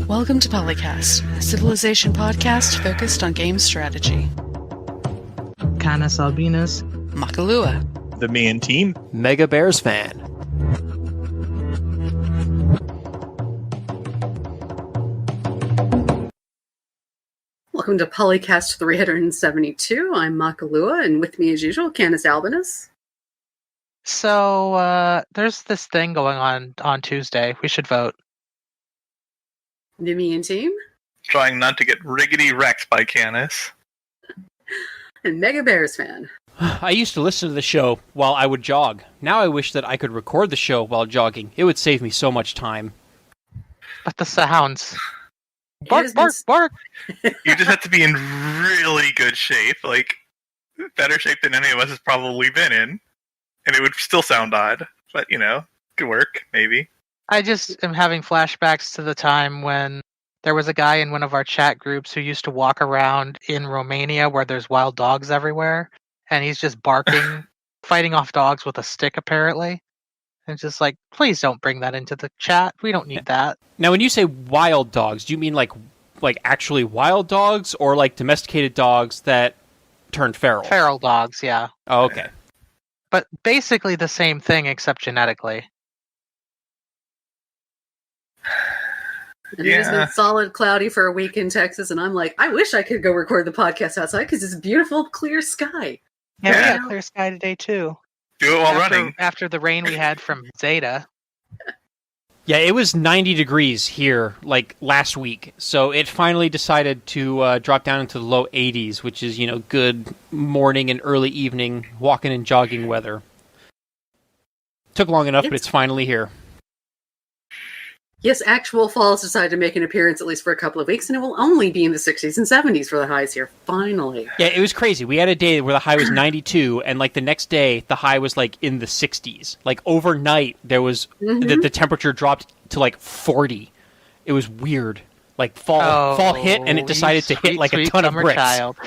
Welcome to PolyCast, a civilization podcast focused on game strategy. CanusAlbinus, Makahlua, TheMeInTeam, MegaBearsFan. Welcome to PolyCast 372. I'm Makahlua, and with me as usual, CanusAlbinus. So, there's this thing going on Tuesday. We should vote. TheMeInTeam. trying not to get riggedy wrecked by Canus. And MegaBearsFan. I used to listen to the show while I would jog. Now I wish that I could record the show while jogging. It would save me so much time. But the sounds. Bark, bark. You just have to be in really good shape, like better shape than any of us has probably been in, and it would still sound odd, but could work, maybe. I just am having flashbacks to the time when there was a guy in one of our chat groups who used to walk around in Romania where there's wild dogs everywhere, and he's just barking, fighting off dogs with a stick, apparently. And just like, please don't bring that into the chat. We don't need that. Now, when you say wild dogs, do you mean like actually wild dogs, or like domesticated dogs that turned feral? Feral dogs, yeah. Oh, okay. But basically the same thing, except genetically. And it has been solid cloudy for a week in Texas, and I'm like, I wish I could go record the podcast outside because it's beautiful, clear sky. Yeah, we had clear sky today, too. Do it while running. After the rain we had from Zeta. Yeah, it was 90 degrees here, like, last week. So it finally decided to drop down into the low 80s, which is, good morning and early evening walking and jogging weather. Took long enough, but it's finally here. Yes, actual fall has decided to make an appearance at least for a couple of weeks, and it will only be in the 60s and 70s for the highs here, finally. Yeah, it was crazy. We had a day where the high was 92, and like the next day, the high was like in the 60s. Like overnight, there was the temperature dropped to like 40. It was weird. Like fall hit, and it decided to hit like a ton of bricks. Child.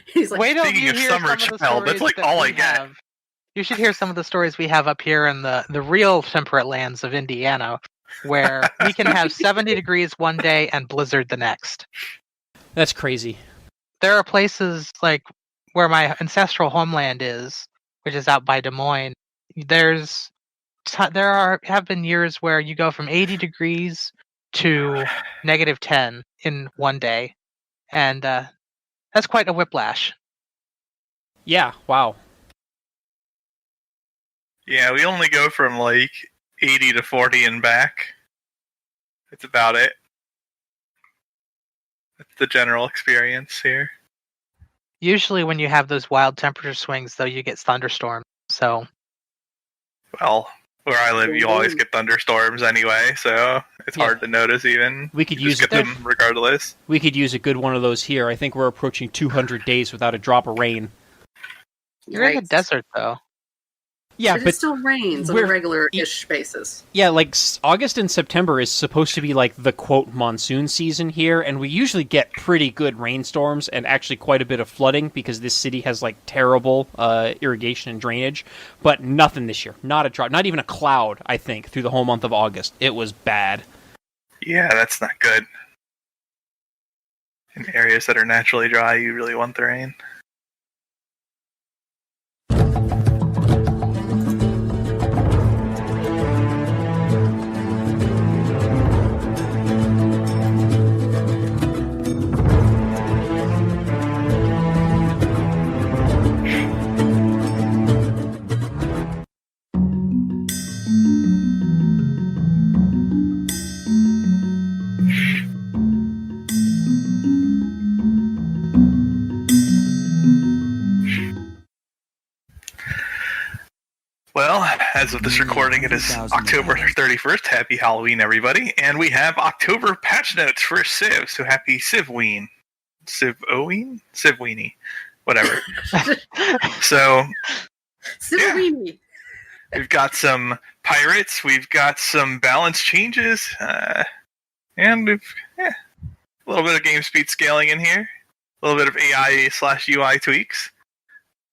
He's like, wait till Speaking you of hear summer some of the child, that's stories like all I we get. have. You should hear some of the stories we have up here in the real temperate lands of Indiana, where we can have 70 degrees one day and blizzard the next. That's crazy. There are places like where my ancestral homeland is, which is out by Des Moines. There have been years where you go from 80 degrees to negative 10 in one day, and that's quite a whiplash. Yeah, wow. Yeah, we only go from like 80 to 40 and back. That's about it. That's the general experience here. Usually when you have those wild temperature swings, though, you get thunderstorms. So, Well, where I live, you always get thunderstorms anyway, so it's hard to notice even. We could You use just get them regardless. We could use a good one of those here. I think we're approaching 200 days without a drop of rain. you're in the desert, though. Yeah, but it still rains on a regular-ish basis. Yeah, like August and September is supposed to be like the quote monsoon season here, and we usually get pretty good rainstorms and actually quite a bit of flooding because this city has like terrible irrigation and drainage, but nothing this year. Not a drop, not even a cloud, I think, through the whole month of August. It was bad. Yeah, that's not good. In areas that are naturally dry, you really want the rain. Well, as of this recording, it is October 31st. Happy Halloween, everybody. And we have October patch notes for Civ, so happy Civween. Civ-oween? Civweenie. Whatever. So, Civweenie. We've got some pirates, we've got some balance changes, and we've a little bit of game speed scaling in here. A little bit of AI/UI tweaks.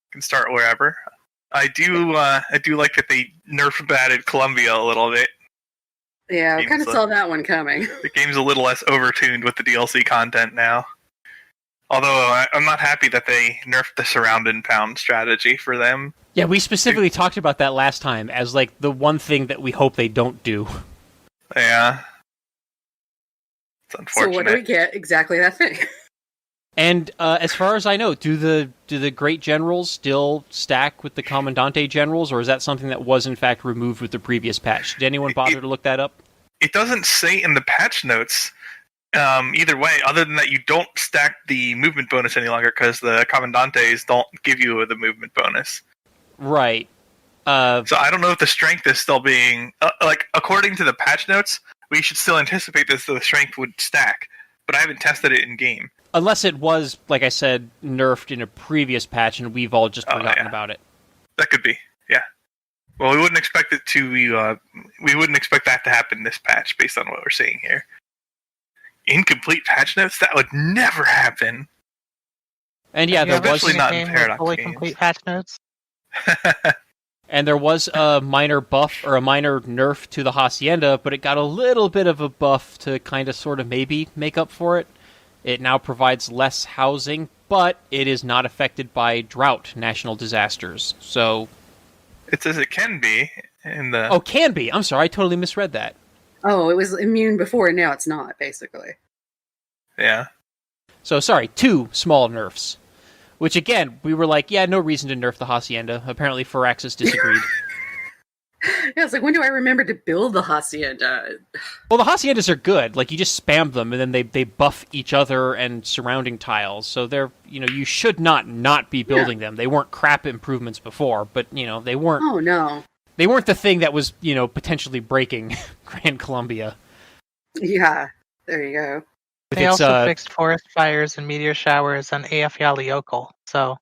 You can start wherever. I do like that they nerf batted Columbia a little bit. Yeah, I kind of saw that one coming. The game's a little less overtuned with the DLC content now. Although I'm not happy that they nerfed the surround and pound strategy for them. Yeah, we specifically talked about that last time as like the one thing that we hope they don't do. Yeah. It's unfortunate. So what do we get? Exactly that thing. And as far as I know, do the great generals still stack with the Commandante generals, or is that something that was in fact removed with the previous patch? Did anyone bother to look that up? It doesn't say in the patch notes either way, other than that you don't stack the movement bonus any longer because the Commandantes don't give you the movement bonus. Right. So I don't know if the strength is still being... according to the patch notes, we should still anticipate that the strength would stack, but I haven't tested it in-game. Unless it was, like I said, nerfed in a previous patch and we've all just forgotten about it. That could be, yeah. Well, we wouldn't expect it to be... we wouldn't expect that to happen in this patch, based on what we're seeing here. Incomplete patch notes? That would never happen. And yeah, there was... Especially not in Paradox fully games. complete patch notes. And there was a minor buff or a minor nerf to the Hacienda, but it got a little bit of a buff to kind of sort of maybe make up for it. It now provides less housing, but it is not affected by drought national disasters. So it says it can be in the... Oh, can be. I'm sorry, I totally misread that. Oh, it was immune before, and now it's not, basically. Yeah. So, sorry, 2 small nerfs. Which, again, we were like, yeah, no reason to nerf the Hacienda. Apparently, Firaxis disagreed. Yeah, it's like, when do I remember to build the Hacienda? Well, the Haciendas are good. Like, you just spam them, and then they buff each other and surrounding tiles. So they're, you should not be building them. They weren't crap improvements before, but, they weren't... Oh, no. They weren't the thing that was, potentially breaking Grand Columbia. Yeah, there you go. They also fixed forest fires and meteor showers on Eyjafjallajökull, so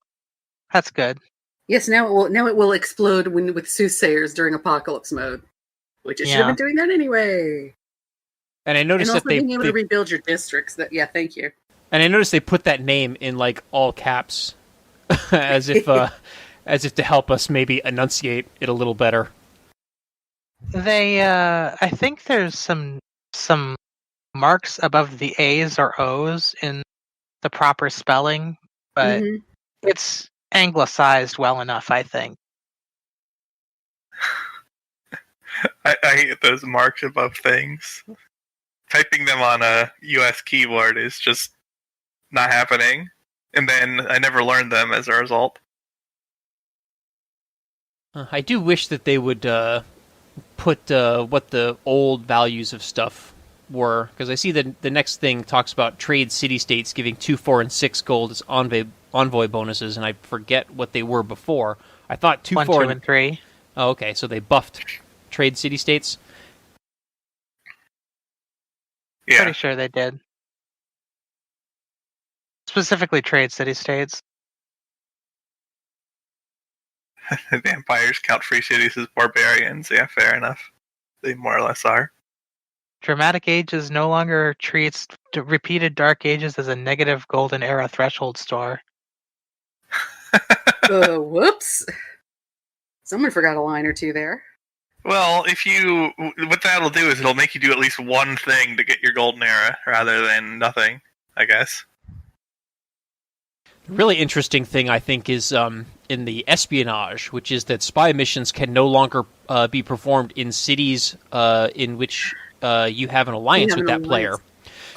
that's good. Yes, now it will explode with soothsayers during apocalypse mode, which it should have been doing that anyway. And I noticed also that they being able to rebuild your districts. Thank you. And I noticed they put that name in like all caps, as if to help us maybe enunciate it a little better. They, I think there's some marks above the A's or O's in the proper spelling, but it's anglicized well enough, I think. I hate those marks above things. Typing them on a US keyboard is just not happening, and then I never learned them as a result. I do wish that they would put what the old values of stuff were, because I see that the next thing talks about trade city-states giving 2, 4, and 6 gold as envoy bonuses, and I forget what they were before. I thought 2, 1, 4, 2, and 3. Oh, okay, so they buffed trade city-states? Yeah. Pretty sure they did. Specifically trade city-states. Vampires count free cities as barbarians. Yeah, fair enough. They more or less are. Dramatic Ages no longer treats repeated Dark Ages as a negative Golden Era threshold store. Whoops. Someone forgot a line or two there. Well, what that'll do is it'll make you do at least one thing to get your Golden Era, rather than nothing, I guess. The really interesting thing, I think, is in the espionage, which is that spy missions can no longer be performed in cities in which you have an alliance with that player.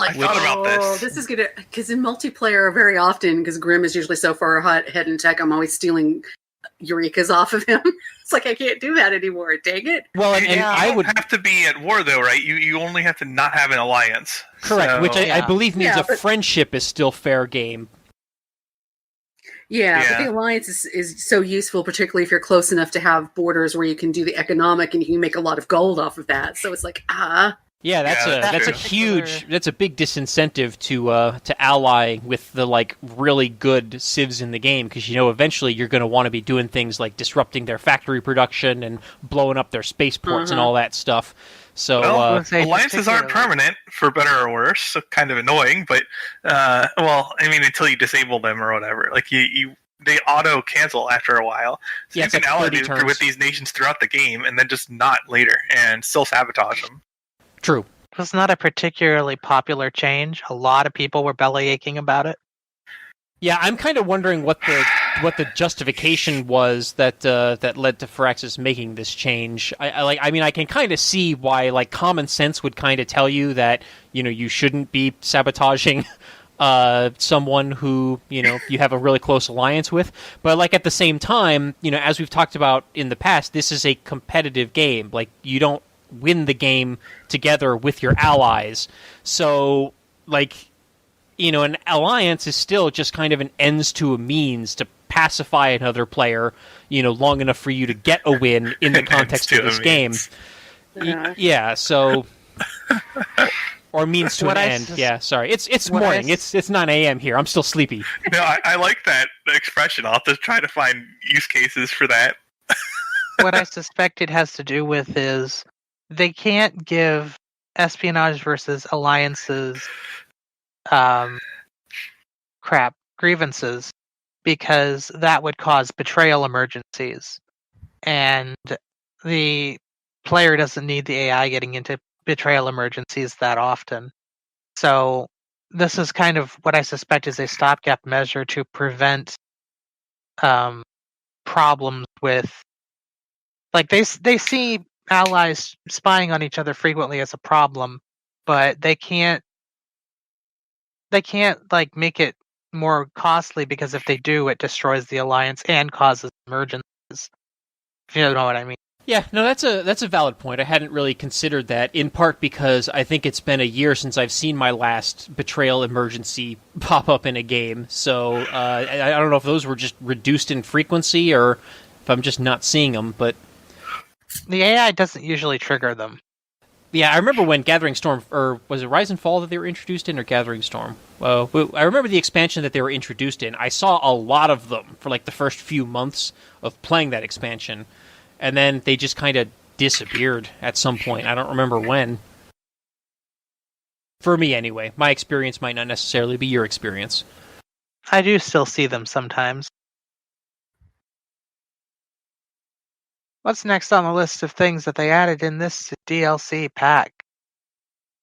I thought about this. This is good, because in multiplayer, very often, because Grimm is usually so far ahead in tech, I'm always stealing Eureka's off of him. It's like, I can't do that anymore, dang it. Well, and I would have to be at war, though, right? You only have to not have an alliance. Correct, so... which I believe means a friendship is still fair game. Yeah, but the alliance is so useful, particularly if you're close enough to have borders where you can do the economic and you can make a lot of gold off of that. So it's like, Yeah, that's a huge, that's a big disincentive to ally with the like really good civs in the game, because eventually you're going to want to be doing things like disrupting their factory production and blowing up their spaceports and all that stuff. So alliances aren't permanent, for better or worse. So kind of annoying, but until you disable them or whatever, like they auto cancel after a while. So you can ally with these nations throughout the game, and then just not later, and still sabotage them. True. It was not a particularly popular change. A lot of people were bellyaching about it. Yeah, I'm kind of wondering what the justification was that led to Firaxis making this change. I can kind of see why, like, common sense would kind of tell you that, you shouldn't be sabotaging someone who, you have a really close alliance with. But, like, at the same time, as we've talked about in the past, this is a competitive game. Like, you don't win the game together with your allies. So, like, an alliance is still just kind of an ends to a means to pacify another player, long enough for you to get a win in the context of this game. Yeah, so... Or means to an end. Yeah, sorry. It's morning. It's 9 a.m. here. I'm still sleepy. No, I like that expression. I'll have to try to find use cases for that. What I suspect it has to do with is they can't give espionage versus alliances grievances, because that would cause betrayal emergencies. And the player doesn't need the AI getting into betrayal emergencies that often. So this is kind of what I suspect is a stopgap measure to prevent problems with, like, they see allies spying on each other frequently as a problem, but they can't like make it more costly, because if they do, it destroys the alliance and causes emergencies. If you know what I mean. Yeah, no, that's a valid point. I hadn't really considered that, in part because I think it's been a year since I've seen my last betrayal emergency pop up in a game. So I don't know if those were just reduced in frequency or if I'm just not seeing them, but... The AI doesn't usually trigger them. Yeah, I remember when Gathering Storm, or was it Rise and Fall that they were introduced in, or Gathering Storm? Well, I remember the expansion that they were introduced in. I saw a lot of them for like the first few months of playing that expansion, and then they just kind of disappeared at some point. I don't remember when. For me, anyway. My experience might not necessarily be your experience. I do still see them sometimes. What's next on the list of things that they added in this DLC pack?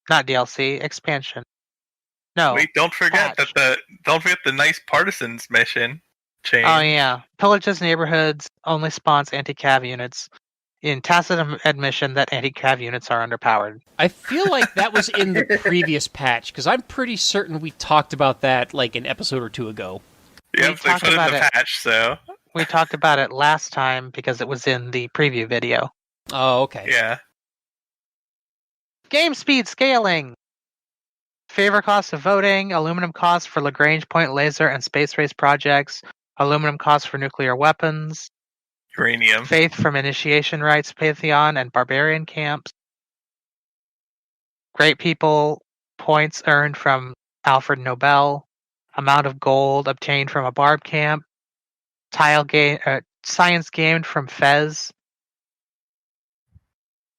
Not DLC, expansion. No. Wait, don't forget patch. the nice partisans mission change. Oh yeah, pillages neighborhoods, only spawns anti-cav units. In tacit admission that anti-cav units are underpowered. I feel like that was in the previous patch, because I'm pretty certain we talked about that like an episode or two ago. Yep, they put it in the patch, so... We talked about it last time because it was in the preview video. Oh, okay. Yeah. Game speed scaling! Favor cost of voting, aluminum cost for Lagrange point laser and space race projects, aluminum cost for nuclear weapons, Uranium. faith from initiation rites, Pantheon, and barbarian camps, great people points earned from Alfred Nobel, amount of gold obtained from a barb camp, science gained from Fez,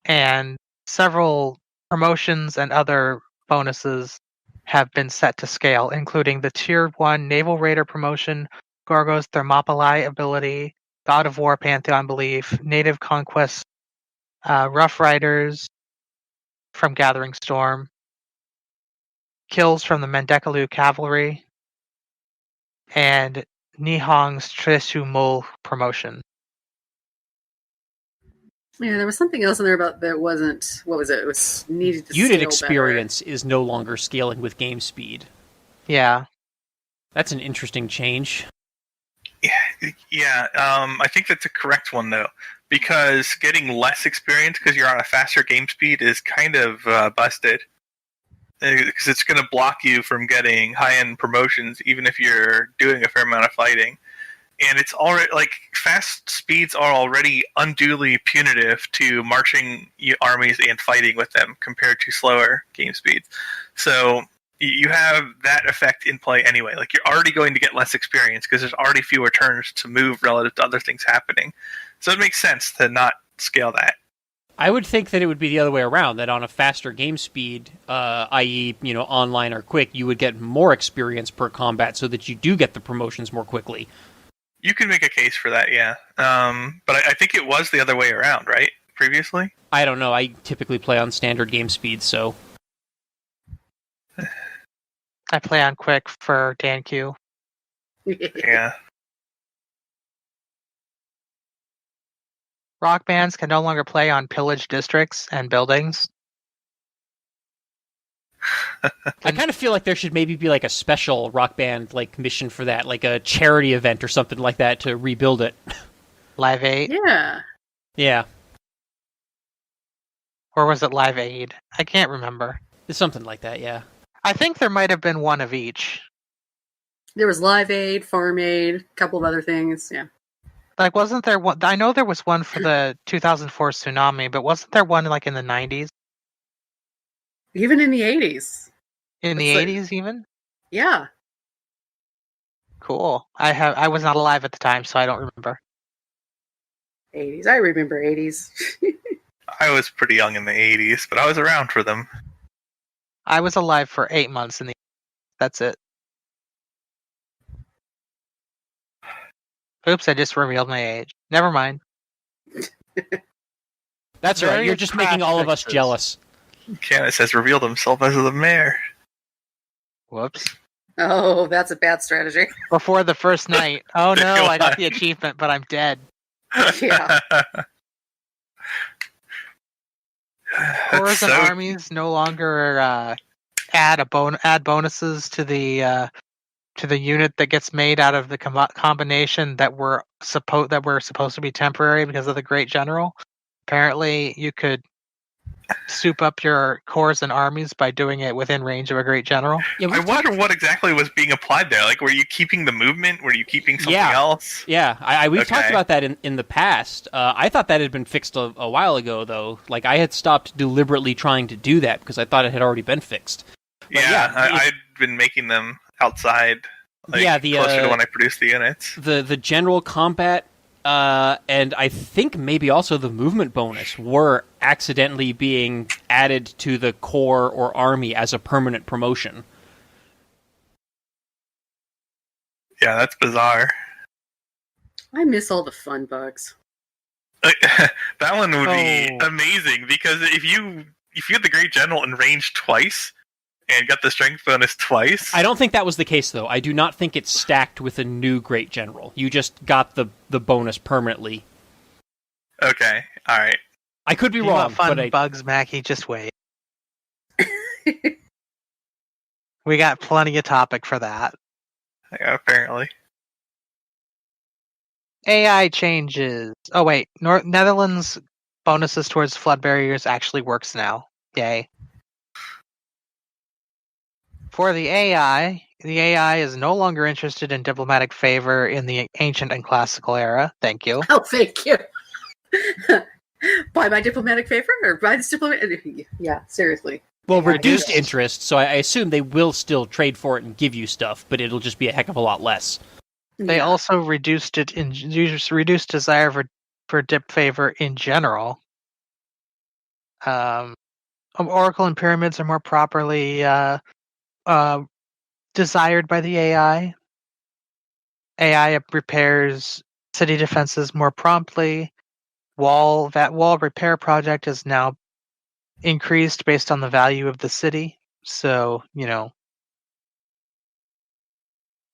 and several promotions and other bonuses have been set to scale, including the Tier 1 Naval Raider promotion, Gorgo's Thermopylae ability, God of War Pantheon belief, Native Conquest Rough Riders from Gathering Storm, kills from the Mendekalu Cavalry, and Nihong's Tresumul promotion. Yeah, there was something else in there about that wasn't. What was it? It was needed to Unit scale experience is no longer scaling with game speed. Yeah. That's an interesting change. Yeah. I think that's a correct one though, because getting less experience because you're on a faster game speed is kind of busted. Because it's going to block you from getting high-end promotions, even if you're doing a fair amount of fighting. And it's already, like, fast speeds are already unduly punitive to marching armies and fighting with them compared to slower game speeds. So you have that effect in play anyway. Like, you're already going to get less experience because there's already fewer turns to move relative to other things happening. So it makes sense to not scale that. I would think that it would be the other way around, that on a faster game speed, i.e., online or quick, you would get more experience per combat so that you do get the promotions more quickly. You can make a case for that, yeah. But I think it was the other way around, right? previously? I don't know. I typically play on standard game speed, so... I play on quick for Dan Q. Yeah. Rock bands can no longer play on pillaged districts and buildings. I kind of feel like there should maybe be like a special Rock Band like mission for that, like a charity event or something like that to rebuild it. Live Aid? Yeah. Yeah, Or was it Live Aid? I can't remember. it's something like that, yeah. I think there might have been one of each. There was Live Aid, Farm Aid, a couple of other things. Yeah. Like, wasn't there one? I know there was one for the 2004 tsunami, but wasn't there one like in the 90s? Even in the 80s. In the It's like- 80s even? Yeah. Cool. I was not alive at the time, so I don't remember. 80s. I remember 80s. I was pretty young in the 80s, but I was around for them. I was alive for 8 months in the. That's it. Oops! I just revealed my age. Never mind. That's right, Very you're just making all of us attractive. jealous. Canus has revealed himself as the mayor. Whoops. Oh, that's a bad strategy. Before the first night. Oh no! I got the achievement, but I'm dead. Yeah. Corps and So- armies no longer add bonuses to the unit that gets made out of the combination that were supposed to be temporary because of the Great General. Apparently, you could soup up your corps and armies by doing it within range of a Great General. Yeah, I wonder what exactly was being applied there. Like, were you keeping the movement? Were you keeping something Yeah. else? Yeah, we've talked Okay. about that in the past. I thought that had been fixed a while ago, though. Like, I had stopped deliberately trying to do that because I thought it had already been fixed. Yeah, yeah, I'd been making them outside. Like, Yeah, the, closer to when I produced the units. The general combat and I think maybe also the movement bonus were accidentally being added to the corps or army as a permanent promotion. Yeah, that's bizarre. I miss all the fun bugs. That one would be Oh. amazing because if you had the Great General in range twice and got the strength bonus twice, I don't think that was the case, though. I do not think it's stacked with a new Great General. You just got the bonus permanently. okay, all right. I could be You wrong, want fun but bugs, Mackie? Just wait. We got plenty of topic for that. Yeah, apparently. AI changes. Oh wait, Netherlands bonuses towards flood barriers actually works now. Yay. For the AI is no longer interested in diplomatic favor in the ancient and classical era. Thank you. Oh, thank you. By my diplomatic favor? Or by this diplomatic... Yeah, seriously. well, reduced Reduced. interest, so I assume they will still trade for it and give you stuff, but it'll just be a heck of a lot less. They Yeah. also reduced desire for dip favor in general. Oracle and pyramids are more properly desired by the AI. AI repairs city defenses more promptly. That wall repair project is now increased based on the value of the city. So,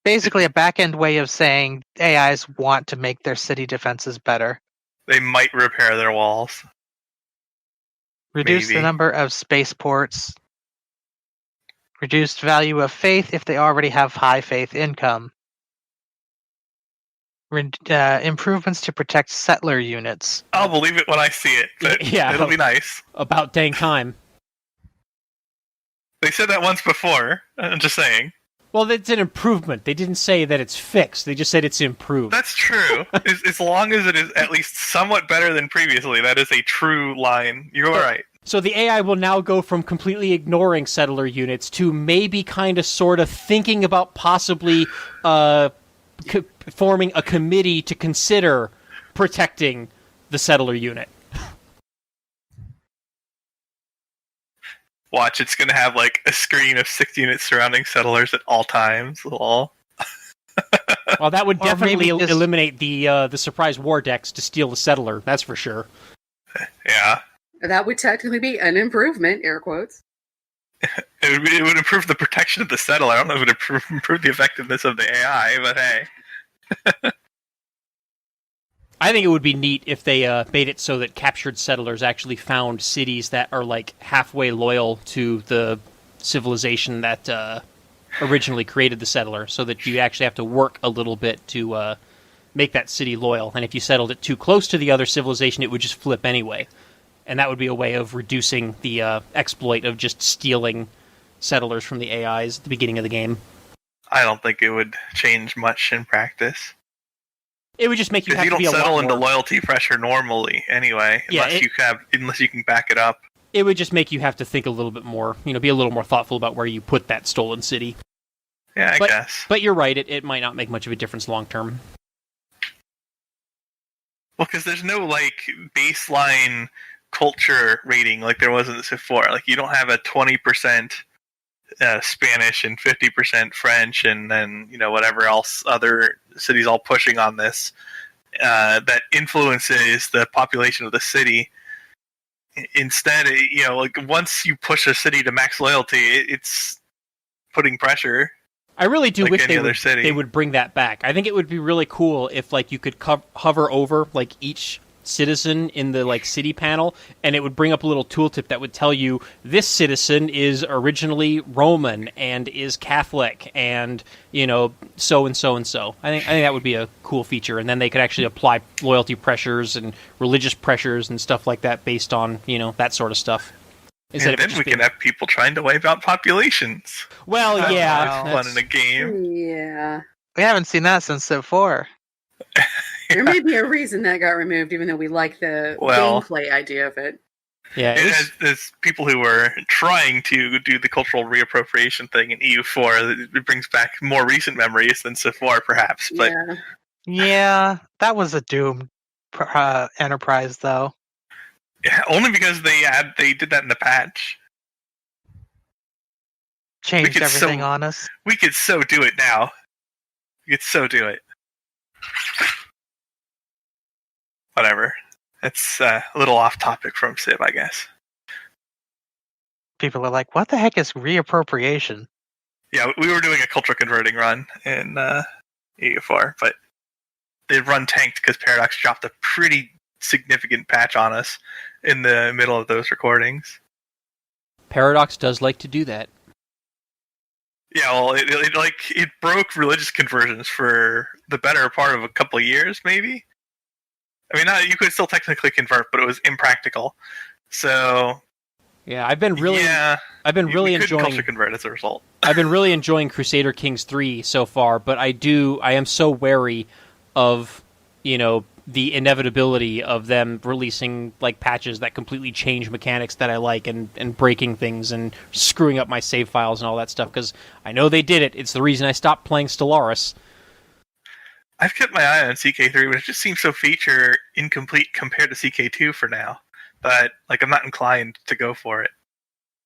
basically a back-end way of saying AIs want to make their city defenses better. They might repair their walls. Reduce the Maybe. number of spaceports. Reduced value of faith if they already have high faith income. Improvements to protect settler units. I'll believe it when I see it, but Yeah. it'll be nice. About dang time. They said that once before. I'm just saying. Well, it's an improvement. They didn't say that it's fixed. They just said it's improved. That's true. as long as it is at least somewhat better than previously, that is a true line. You're right. So the AI will now go from completely ignoring settler units to maybe kind of sort of thinking about possibly forming a committee to consider protecting the settler unit. Watch, it's going to have like a screen of 6 units surrounding settlers at all times. Lol. Well, that would Or maybe definitely just- eliminate the surprise war decks to steal the settler. That's for sure. Yeah. That would technically be an improvement, air quotes. It would improve the protection of the settler. I don't know if it would improve the effectiveness of the AI, but hey. I think it would be neat if they made it so that captured settlers actually found cities that are like halfway loyal to the civilization that originally created the settler, so that you actually have to work a little bit to make that city loyal. And if you settled it too close to the other civilization, it would just flip anyway. And that would be a way of reducing the exploit of just stealing settlers from the AIs at the beginning of the game. I don't think it would change much in practice. It would just make you have to be a lot more... You don't settle into loyalty pressure normally, anyway, unless you can back it up. It would just make you have to think a little bit more, be a little more thoughtful about where you put that stolen city. Yeah, I guess. But you're right, it might not make much of a difference long term. Well, because there's no, baseline culture rating like there was in this before. Like, you don't have a 20% Spanish and 50% French and then, whatever else other cities all pushing on this that influences the population of the city. Instead, once you push a city to max loyalty, it's putting pressure. I really do wish they would bring that back. I think it would be really cool if you could hover over each citizen in the city panel, and it would bring up a little tooltip that would tell you this citizen is originally Roman and is Catholic and so and so and so. I think that would be a cool feature, and then they could actually apply loyalty pressures and religious pressures and stuff like that based on that sort of stuff. And then we can have people trying to wipe out populations. Well, yeah, fun in a game. Yeah, we haven't seen that since Civ 4. There may be a reason that got removed, even though we like the gameplay idea of it. Yeah, there's people who were trying to do the cultural reappropriation thing in EU4. It brings back more recent memories than Civ 4, perhaps. But yeah, that was a doomed enterprise, though. Yeah, only because they did that in the patch. Changed everything on us. We could so do it now. We could so do it. Whatever. It's a little off topic from Civ, I guess. People are like, what the heck is reappropriation? Yeah, we were doing a culture converting run in EU4, but the run tanked because Paradox dropped a pretty significant patch on us in the middle of those recordings. Paradox does like to do that. Yeah, well, it broke religious conversions for the better part of a couple of years, maybe. I mean, you could still technically convert, but it was impractical. So, yeah, I've been really enjoying culture convert as a result. I've been really enjoying Crusader Kings 3 so far, but I am so wary of the inevitability of them releasing patches that completely change mechanics that I like and breaking things and screwing up my save files and all that stuff, because I know they did it. It's the reason I stopped playing Stellaris. I've kept my eye on CK3, but it just seems so feature incomplete compared to CK2 for now. But I'm not inclined to go for it.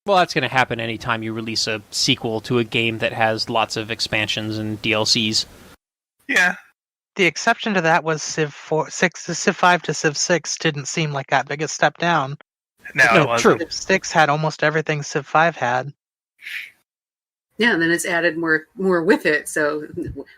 Well, that's going to happen anytime you release a sequel to a game that has lots of expansions and DLCs. Yeah. The exception to that was Civ 5 to Civ 6 didn't seem like that big a step down. No, it wasn't. Civ 6 had almost everything Civ 5 had. Yeah, and then it's added more with it. So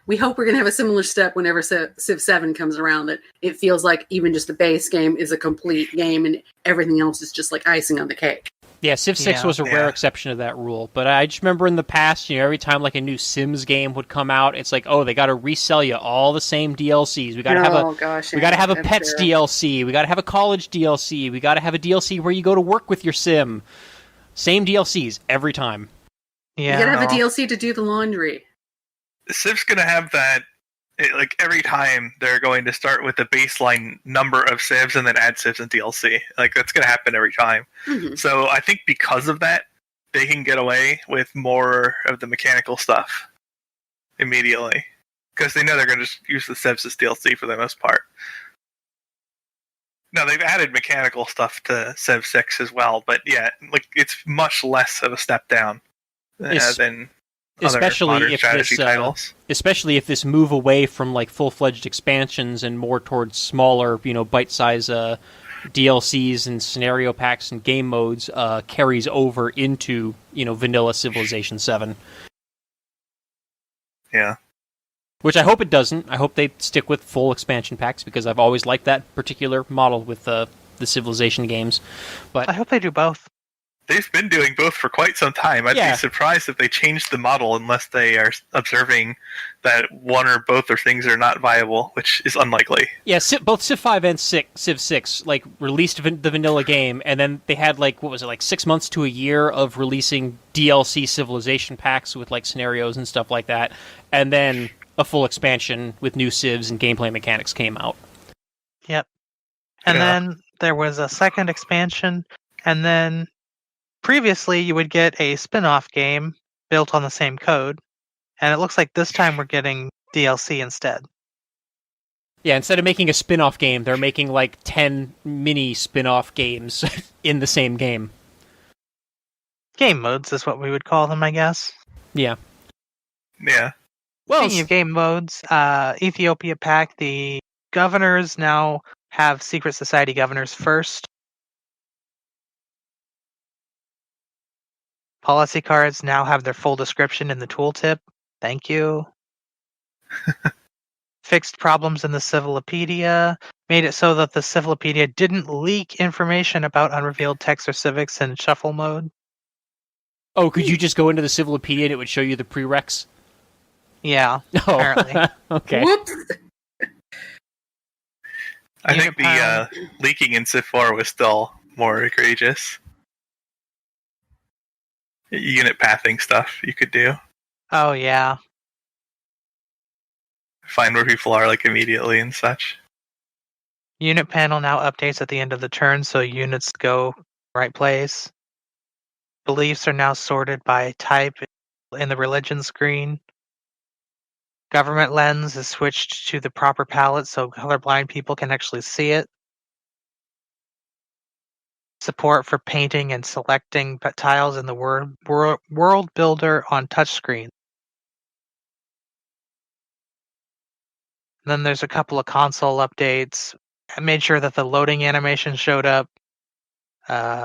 we hope we're going to have a similar step whenever Civ 7 comes around, that it feels like even just the base game is a complete game and everything else is just icing on the cake. Yeah, Civ 6 was a rare exception to that rule. But I just remember in the past, every time a new Sims game would come out, it's they got to resell you all the same DLCs. We got to have a pets DLC. We got to have a college DLC. We got to have a DLC where you go to work with your sim. Same DLCs every time. Yeah, you gotta have a DLC to do the laundry. Civ's gonna have that. Every time they're going to start with the baseline number of civs and then add civs and DLC. That's gonna happen every time. Mm-hmm. So I think because of that, they can get away with more of the mechanical stuff immediately, because they know they're gonna just use the civs as DLC for the most part. Now they've added mechanical stuff to Civ 6 as well, but yeah, it's much less of a step down than especially titles. Especially if this move away from full-fledged expansions and more towards smaller, bite-size DLCs and scenario packs and game modes carries over into vanilla Civilization 7. Yeah. Which I hope it doesn't. I hope they stick with full expansion packs because I've always liked that particular model with the Civilization games. But I hope they do both. They've been doing both for quite some time. I'd be surprised if they changed the model unless they are observing that one or both of things are not viable, which is unlikely. Yeah, both Civ 5 and Civ 6 released the vanilla game, and then they had 6 months to a year of releasing DLC Civilization packs with scenarios and stuff like that, and then a full expansion with new civs and gameplay mechanics came out. Yep. And then there was a second expansion, and then previously you would get a spin-off game built on the same code, and it looks like this time we're getting DLC instead. Yeah, instead of making a spin-off game, they're making 10 mini spin-off games in the same game. Game modes is what we would call them, I guess. Yeah. Yeah. Well, speaking of game modes, Ethiopia Pack, the governors now have secret society governors first. Policy cards now have their full description in the tooltip. Thank you. Fixed problems in the Civilopedia. Made it so that the Civilopedia didn't leak information about unrevealed texts or civics in shuffle mode. Oh, could you just go into the Civilopedia and it would show you the prereqs? Yeah, apparently. Okay. Whoops. I think the leaking in Civ 4 was still more egregious. Unit pathing stuff you could do. Oh, yeah. Find where people are immediately and such. Unit panel now updates at the end of the turn, so units go right place. Beliefs are now sorted by type in the religion screen. Government lens is switched to the proper palette so colorblind people can actually see it. Support for painting and selecting tiles in the world builder on touchscreen. Then there's a couple of console updates. I made sure that the loading animation showed up.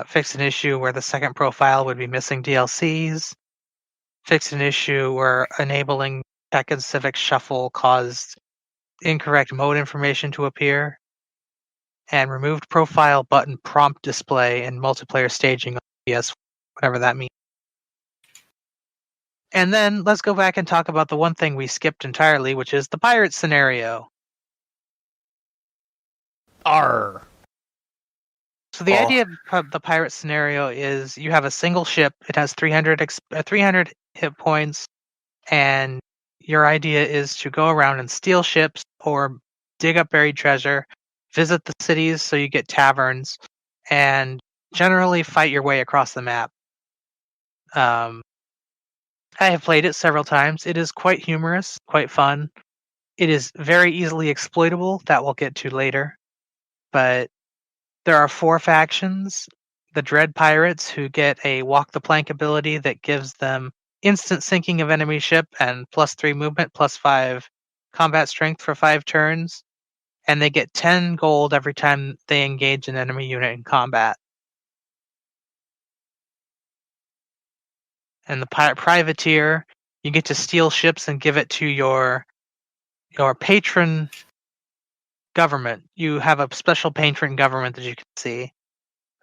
Fixed an issue where the second profile would be missing DLCs. Fixed an issue where enabling Tech and Civic Shuffle caused incorrect mode information to appear. And removed profile button prompt display in multiplayer staging on PS, whatever that means. And then let's go back and talk about the one thing we skipped entirely, which is the pirate scenario. Arr. So the idea of the pirate scenario is you have a single ship. It has 300 hit points, and your idea is to go around and steal ships or dig up buried treasure, visit the cities so you get taverns, and generally fight your way across the map. I have played it several times. It is quite humorous, quite fun. It is very easily exploitable. That we'll get to later. But there are 4 factions. The Dread Pirates, who get a walk the plank ability that gives them instant sinking of enemy ship and +3 movement, +5 combat strength for 5 turns. And they get 10 gold every time they engage an enemy unit in combat. And the privateer, you get to steal ships and give it to your patron government. You have a special patron government that you can see.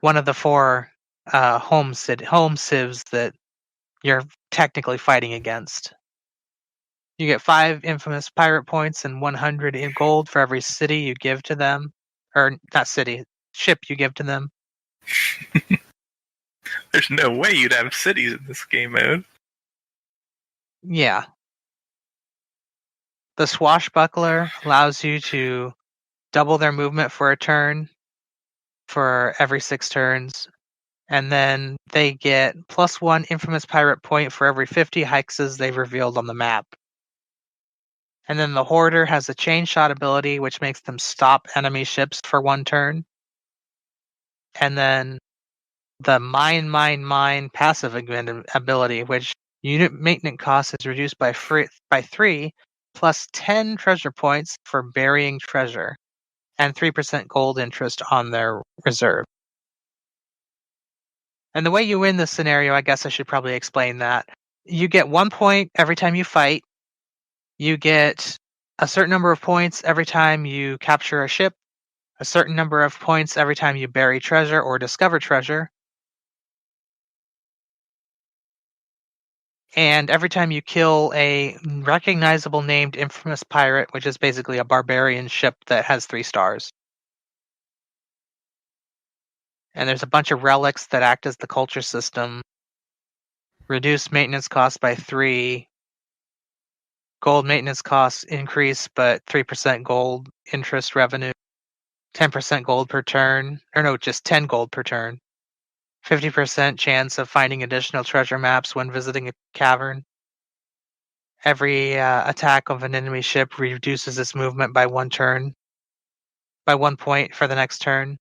One of the 4 home civs that you're technically fighting against. You get 5 infamous pirate points and 100 in gold for every city you give to them. Or not city, ship you give to them. There's no way you'd have cities in this game mode. Yeah. The Swashbuckler allows you to double their movement for a turn for every 6 turns. And then they get +1 infamous pirate point for every 50 hexes they've revealed on the map. And then the Hoarder has a chain shot ability, which makes them stop enemy ships for 1 turn. And then the Mine passive ability, which unit maintenance cost is reduced by 3, plus 10 treasure points for burying treasure. and 3% gold interest on their reserve. And the way you win this scenario, I guess I should probably explain that. You get 1 point every time you fight. You get a certain number of points every time you capture a ship, a certain number of points every time you bury treasure or discover treasure, and every time you kill a recognizable named infamous pirate, which is basically a barbarian ship that has 3 stars. And there's a bunch of relics that act as the culture system. Reduce maintenance costs by 3. Gold maintenance costs increase, but 3% gold interest revenue. 10% gold per turn. Or no, just 10 gold per turn. 50% chance of finding additional treasure maps when visiting a cavern. Every attack of an enemy ship reduces its movement by 1 turn. By 1 point for the next turn.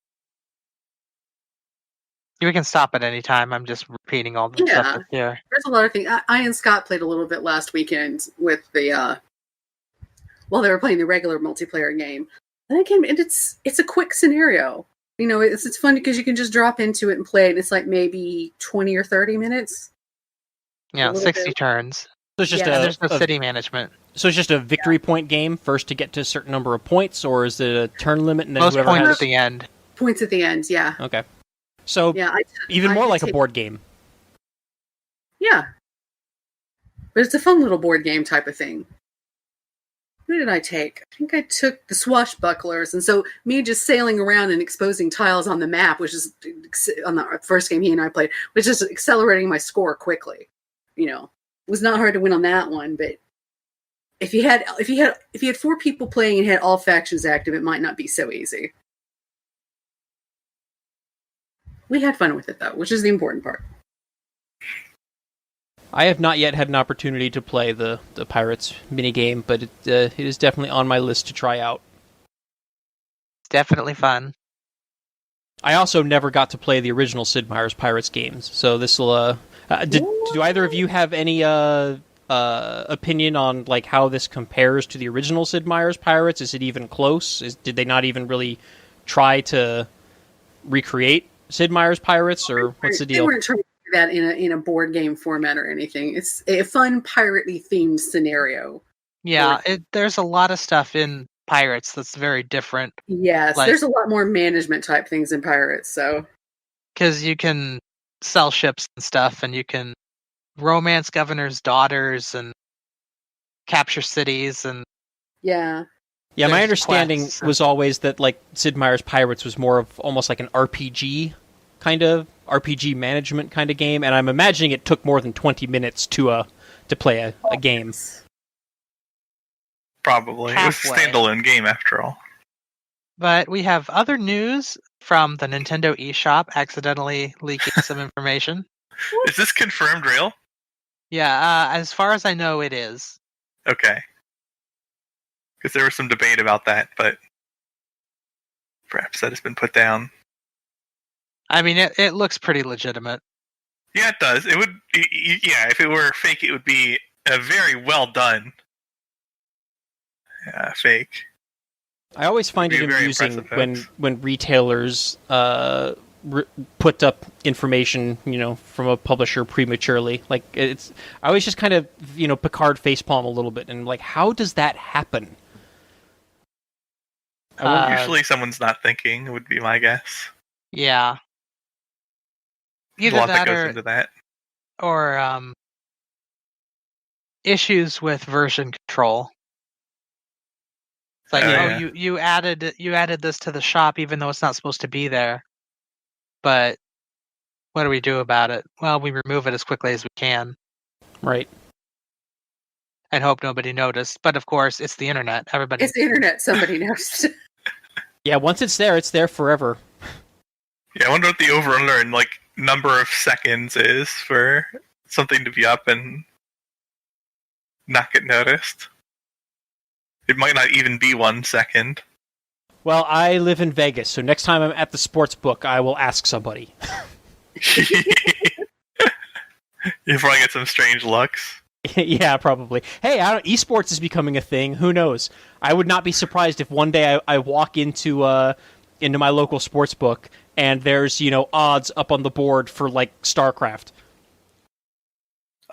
You can stop at any time. I'm just repeating all the stuff that's here. There's a lot of things. I and Scott played a little bit last weekend with the while they were playing the regular multiplayer game. And it's a quick scenario. You know, it's fun because you can just drop into it and play it. It's like maybe 20 or 30 minutes. Yeah, 60 turns. So it's just there's no city management. So it's just a victory point game first to get to a certain number of points, or is it a turn limit and then Most whoever points has at the end. Points at the end, yeah. Okay. So even more like a board game. Yeah. But it's a fun little board game type of thing. Who did I take? I think I took the Swashbucklers. And so me just sailing around and exposing tiles on the map, which is on the first game he and I played, was just accelerating my score quickly. You know, it was not hard to win on that one, but if you had 4 people playing and had all factions active, it might not be so easy. We had fun with it, though, which is the important part. I have not yet had an opportunity to play the Pirates minigame, but it is definitely on my list to try out. It's definitely fun. I also never got to play the original Sid Meier's Pirates games, so this will... do either of you have any opinion on like how this compares to the original Sid Meier's Pirates? Is it even close? Did they not even really try to recreate Sid Meier's Pirates, or what's the deal? They weren't trying to do that in a board game format or anything. It's a fun piratey themed scenario. Yeah, there's a lot of stuff in Pirates that's very different. Yes, there's a lot more management type things in Pirates, so because you can sell ships and stuff, and you can romance governors' daughters and capture cities, and yeah, my understanding was always that like Sid Meier's Pirates was more of almost like an RPG management kind of game, and I'm imagining it took more than 20 minutes to play a game. Probably. Halfway. It was a standalone game after all. But we have other news from the Nintendo eShop accidentally leaking some information. Is this confirmed real? Yeah, as far as I know, it is. Okay. Because there was some debate about that, but perhaps that has been put down. I mean, it looks pretty legitimate. Yeah, it does. It would. Yeah, if it were fake, it would be a very well done fake. I always find it amusing when retailers put up information, from a publisher prematurely. Like I always just kind of, Picard facepalm a little bit, and like, how does that happen? Usually, someone's not thinking. Would be my guess. Yeah. Either a lot that goes into that, or issues with version control. It's like, you added this to the shop even though it's not supposed to be there. But what do we do about it? Well, we remove it as quickly as we can. Right. And hope nobody noticed. But of course, it's the internet. Everybody. It's the internet. Somebody knows. Yeah, once it's there forever. Yeah, I wonder what the over-under and number of seconds is for something to be up and not get noticed. It might not even be 1 second. Well, I live in Vegas, so next time I'm at the sports book, I will ask somebody. You probably get some strange looks. Yeah, probably. Hey, esports is becoming a thing. Who knows? I would not be surprised if one day I walk into my local sports book and there's odds up on the board for like StarCraft.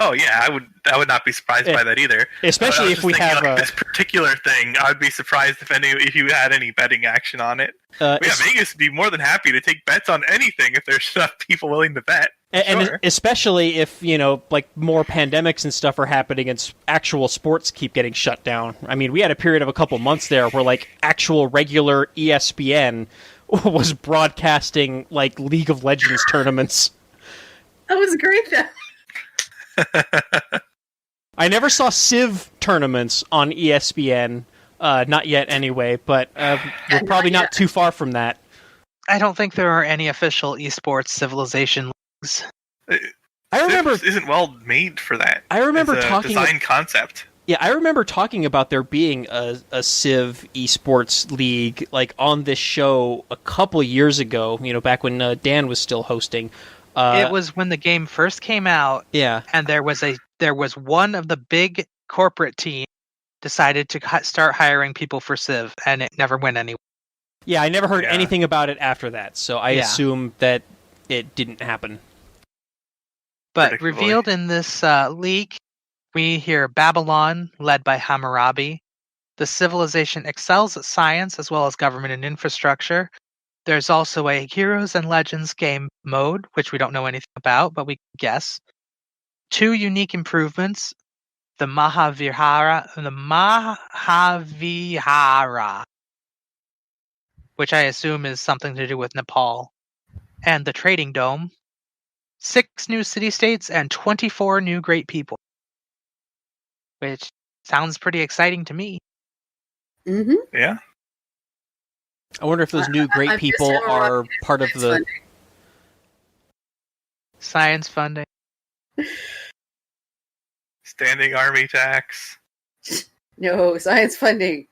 Oh yeah, I would not be surprised by that either. Especially I was if just we thinking, have like, this particular thing. I would be surprised if you had any betting action on it. Vegas would be more than happy to take bets on anything if there's enough people willing to bet. And Sure. especially if, like more pandemics and stuff are happening and actual sports keep getting shut down. I mean, we had a period of a couple months there where like actual regular ESPN was broadcasting like League of Legends tournaments. That was great, though. I never saw Civ tournaments on ESPN, not yet anyway, but we're probably not too far from that. I don't think there are any official esports civilization leagues. I remember Civ isn't well made for that. I remember it's a talking design concept. Yeah, I remember talking about there being a Civ esports league like on this show a couple years ago. Back when Dan was still hosting. It was when the game first came out. Yeah, and there was one of the big corporate teams decided to start hiring people for Civ, and it never went anywhere. Yeah, I never heard anything about it after that, so I assume that it didn't happen. But revealed in this leak, we hear Babylon, led by Hammurabi. The civilization excels at science as well as government and infrastructure. There's also a Heroes and Legends game mode, which we don't know anything about, but we can guess. 2 unique improvements, the Mahavihara, which I assume is something to do with Nepal, and the Trading Dome, 6 new city-states, and 24 new great people. Which sounds pretty exciting to me. Mm-hmm. Yeah. I wonder if those new great people are part of the science funding. Standing army tax. No, science funding.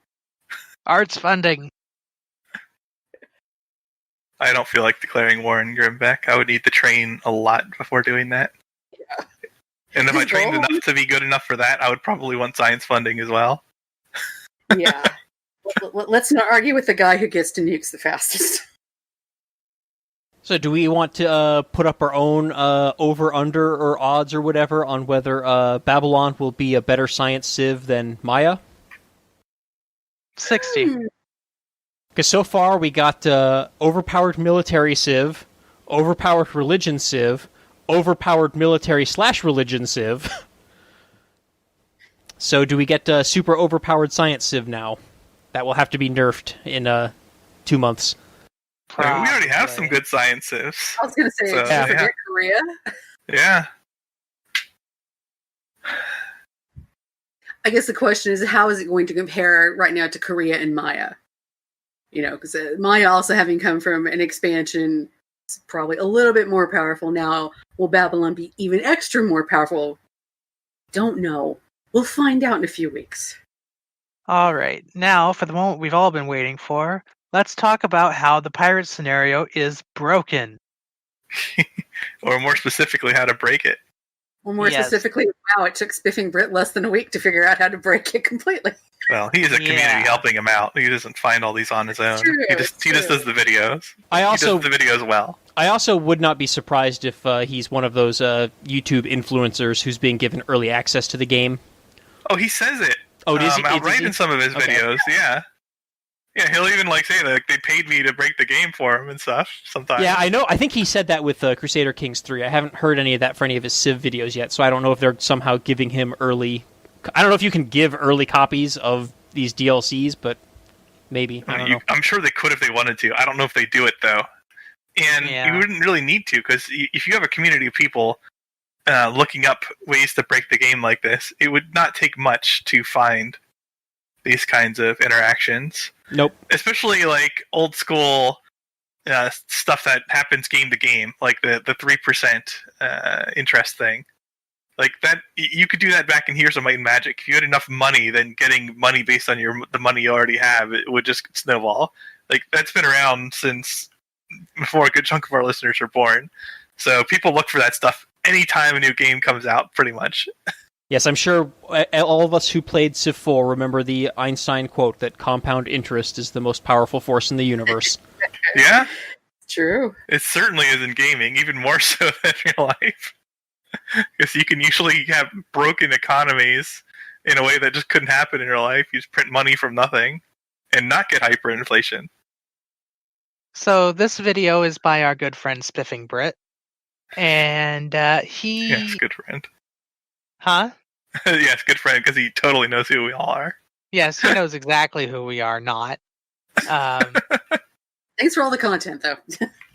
Arts funding. I don't feel like declaring war in Grimbeck. I would need to train a lot before doing that. Yeah. And if I trained enough to be good enough for that, I would probably want science funding as well. Yeah. Let's not argue with the guy who gets to nukes the fastest. So do we want to put up our own over, under, or odds or whatever on whether Babylon will be a better science civ than Maya? 60. Because so far we got overpowered military civ, overpowered religion civ, overpowered military/religion civ. So do we get super overpowered science civ now? That will have to be nerfed in 2 months. I mean, we already have some good science civs. I was going to say, So, did you forget Korea? Yeah. I guess the question is, how is it going to compare right now to Korea and Maya? Because Maya also having come from an expansion, it's probably a little bit more powerful now. Will Babylon be even extra more powerful? Don't know. We'll find out in a few weeks. All right. Now, for the moment we've all been waiting for, let's talk about how the pirate scenario is broken. Or more specifically, how to break it. Well, more specifically, wow, it took Spiffing Brit less than a week to figure out how to break it completely. Well, he's a community helping him out. He doesn't find all these on his own. He just does the videos. He does the videos well. I also would not be surprised if he's one of those YouTube influencers who's being given early access to the game. Oh, he says it. Oh, does he? Outright in some of his videos, yeah. Yeah, he'll even say that they paid me to break the game for him and stuff sometimes. Yeah, I know. I think he said that with Crusader Kings 3. I haven't heard any of that for any of his Civ videos yet, so I don't know if they're somehow giving him early... I don't know if you can give early copies of these DLCs, but maybe. I don't know. I'm sure they could if they wanted to. I don't know if they do it, though. And you wouldn't really need to, because if you have a community of people looking up ways to break the game like this, it would not take much to find these kinds of interactions. Nope. Especially old school stuff that happens game to game, like the 3% interest thing. Like that, you could do that back in Heroes of Might and Magic. If you had enough money, then getting money based on the money you already have, it would just snowball. Like that's been around since before a good chunk of our listeners were born. So people look for that stuff anytime a new game comes out, pretty much. Yes, I'm sure all of us who played Civ 4 remember the Einstein quote that compound interest is the most powerful force in the universe. Yeah, True. it certainly is in gaming, even more so than real life. Because you can usually have broken economies in a way that just couldn't happen in real life. You just print money from nothing and not get hyperinflation. So this video is by our good friend Spiffing Brit, and he. Yes, good friend. Huh? Yes, good friend, because he totally knows who we all are. Yes, he knows exactly who we are. Not. Thanks for all the content, though.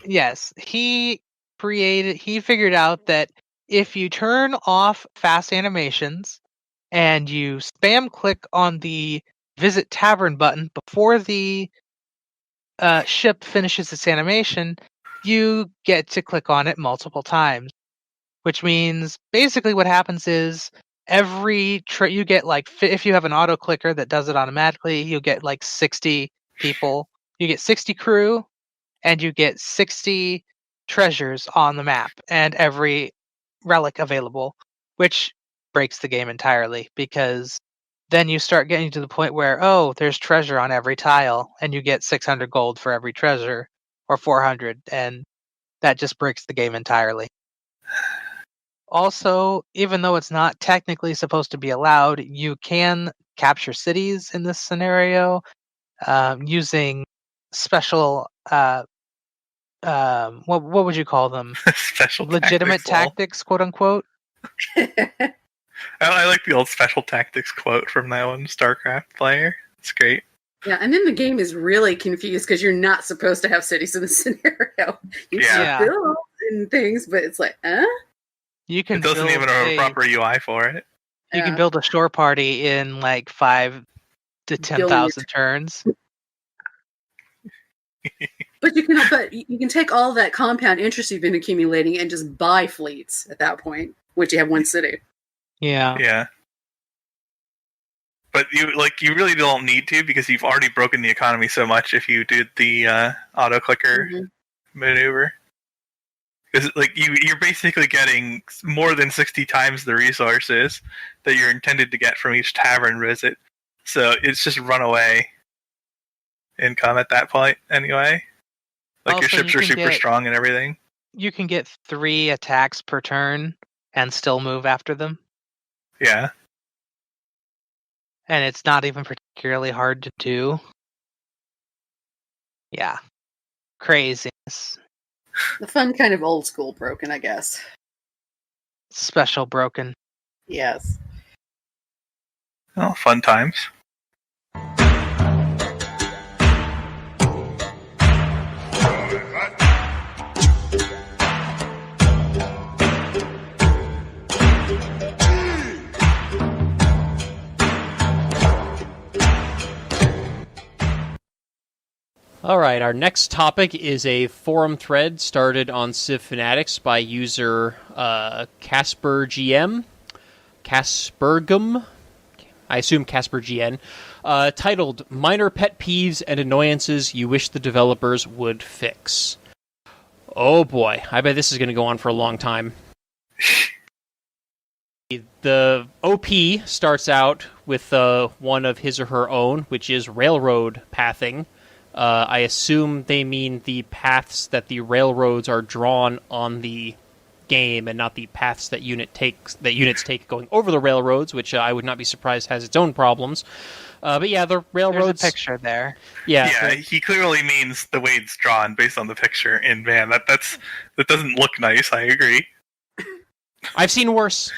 Yes, he figured out that if you turn off fast animations and you spam click on the visit tavern button before the ship finishes its animation, you get to click on it multiple times. Which means basically what happens is you get like, if you have an auto clicker that does it automatically, you'll get like 60 people. You get 60 crew, and you get 60 treasures on the map and every relic available, which breaks the game entirely, because then you start getting to the point where, oh, there's treasure on every tile and you get 600 gold for every treasure, or 400, and that just breaks the game entirely. Also, even though it's not technically supposed to be allowed, you can capture cities in this scenario using special what would you call them? Special Legitimate tactics, tactics, quote unquote. I like the old special tactics quote from that one StarCraft player. It's great. Yeah, and then the game is really confused because you're not supposed to have cities in the scenario. You Yeah. can build and things, but it's like, You can It doesn't build even have a proper UI for it. You can Yeah. build a shore party in like 5 to 10,000 turns. But you can take all that compound interest you've been accumulating and just buy fleets at that point, which you have one city. Yeah. Yeah. But you really don't need to, because you've already broken the economy so much if you did the auto clicker maneuver. Because you're basically getting more than 60 times the resources that you're intended to get from each tavern visit. So it's just runaway income at that point anyway. Like, your Also, ships you are can super get- strong and everything. You can get 3 attacks per turn and still move after them. Yeah. And it's not even particularly hard to do. Yeah. Craziness. The fun kind of old school broken, I guess. Special broken. Yes. Oh, fun times. All right, our next topic is a forum thread started on Civ Fanatics by user CasperGM, Caspergum, I assume CasperGN, titled Minor Pet Peeves and Annoyances You Wish the Developers Would Fix. Oh boy, I bet this is going to go on for a long time. The OP starts out with one of his or her own, which is railroad pathing. I assume they mean the paths that the railroads are drawn on the game, and not the paths that units take going over the railroads, which I would not be surprised has its own problems. But yeah, the railroads. There's a picture there. Yeah, he clearly means the way it's drawn based on the picture, and man, that doesn't look nice. I agree. I've seen worse.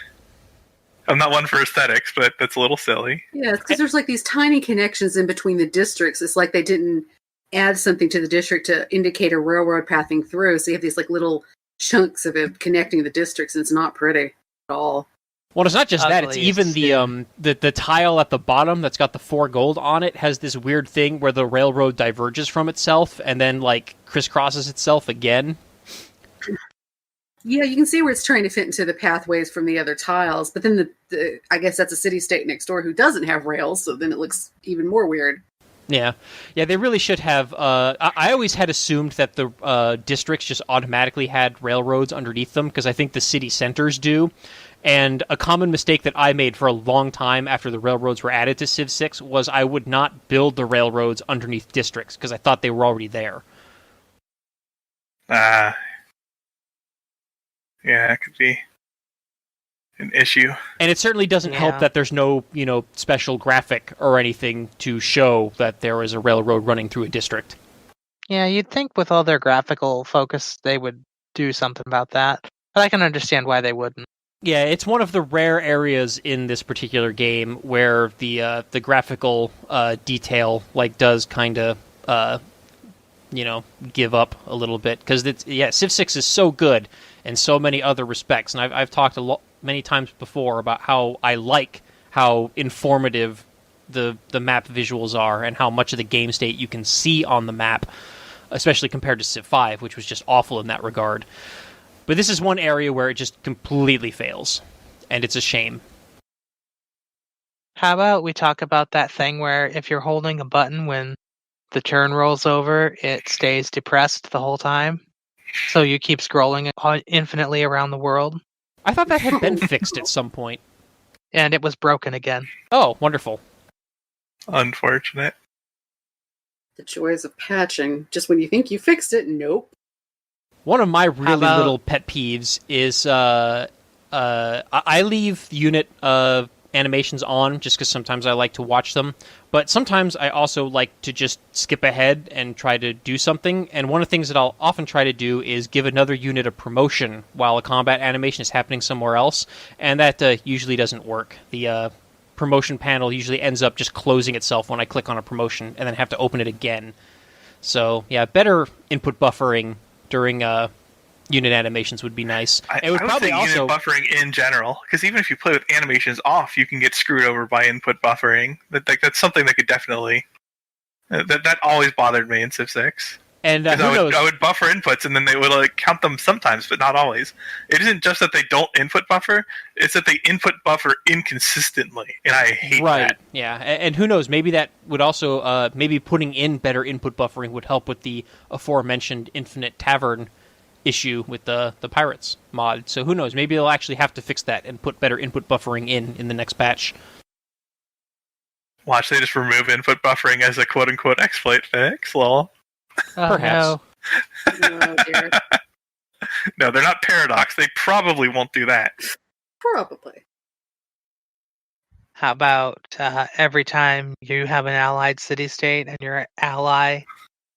I'm not one for aesthetics, but that's a little silly. Yeah, it's because there's like these tiny connections in between the districts. It's like they didn't add something to the district to indicate a railroad pathing through. So you have these like little chunks of it connecting the districts, and it's not pretty at all. Well, it's not just that; it's Ugly even as the tile at the bottom that's got the 4 gold on it has this weird thing where the railroad diverges from itself and then like crisscrosses itself again. Yeah, you can see where it's trying to fit into the pathways from the other tiles, but then the I guess that's a city-state next door who doesn't have rails, so then it looks even more weird. Yeah, they really should have. I always had assumed that the districts just automatically had railroads underneath them, because I think the city centers do. And a common mistake that I made for a long time after the railroads were added to Civ 6 was I would not build the railroads underneath districts because I thought they were already there. Yeah, it could be an issue. And it certainly doesn't help that there's no, special graphic or anything to show that there is a railroad running through a district. Yeah, you'd think with all their graphical focus they would do something about that. But I can understand why they wouldn't. Yeah, it's one of the rare areas in this particular game where the graphical detail does kind of give up a little bit, because Civ 6 is so good in so many other respects, and I've talked many times before about how I like how informative the map visuals are and how much of the game state you can see on the map, especially compared to Civ 5, which was just awful in that regard. But this is one area where it just completely fails, and it's a shame. How about we talk about that thing where if you're holding a button when the turn rolls over, it stays depressed the whole time? So you keep scrolling infinitely around the world? I thought that had been fixed at some point. And it was broken again. Oh, wonderful. Unfortunate. The joys of patching. Just when you think you fixed it, nope. One of my really little pet peeves is I leave unit animations on just because sometimes I like to watch them, but sometimes I also like to just skip ahead and try to do something, and one of the things that I'll often try to do is give another unit a promotion while a combat animation is happening somewhere else, and that usually doesn't work. The promotion panel usually ends up just closing itself when I click on a promotion and then have to open it again. So yeah, better input buffering during unit animations would be nice. I would say unit buffering in general, because even if you play with animations off, you can get screwed over by input buffering. That's something that could definitely... That always bothered me in Civ 6. And I would buffer inputs, and then they would count them sometimes, but not always. It isn't just that they don't input buffer, it's that they input buffer inconsistently, and I hate that. Yeah, and who knows, maybe that would also... maybe putting in better input buffering would help with the aforementioned Infinite Tavern issue with the Pirates mod. So who knows, maybe they'll actually have to fix that and put better input buffering in the next patch. Watch, they just remove input buffering as a quote-unquote exploit fix, lol. Perhaps. No. Oh, dear. No, they're not Paradox. They probably won't do that. Probably. How about every time you have an allied city-state and your ally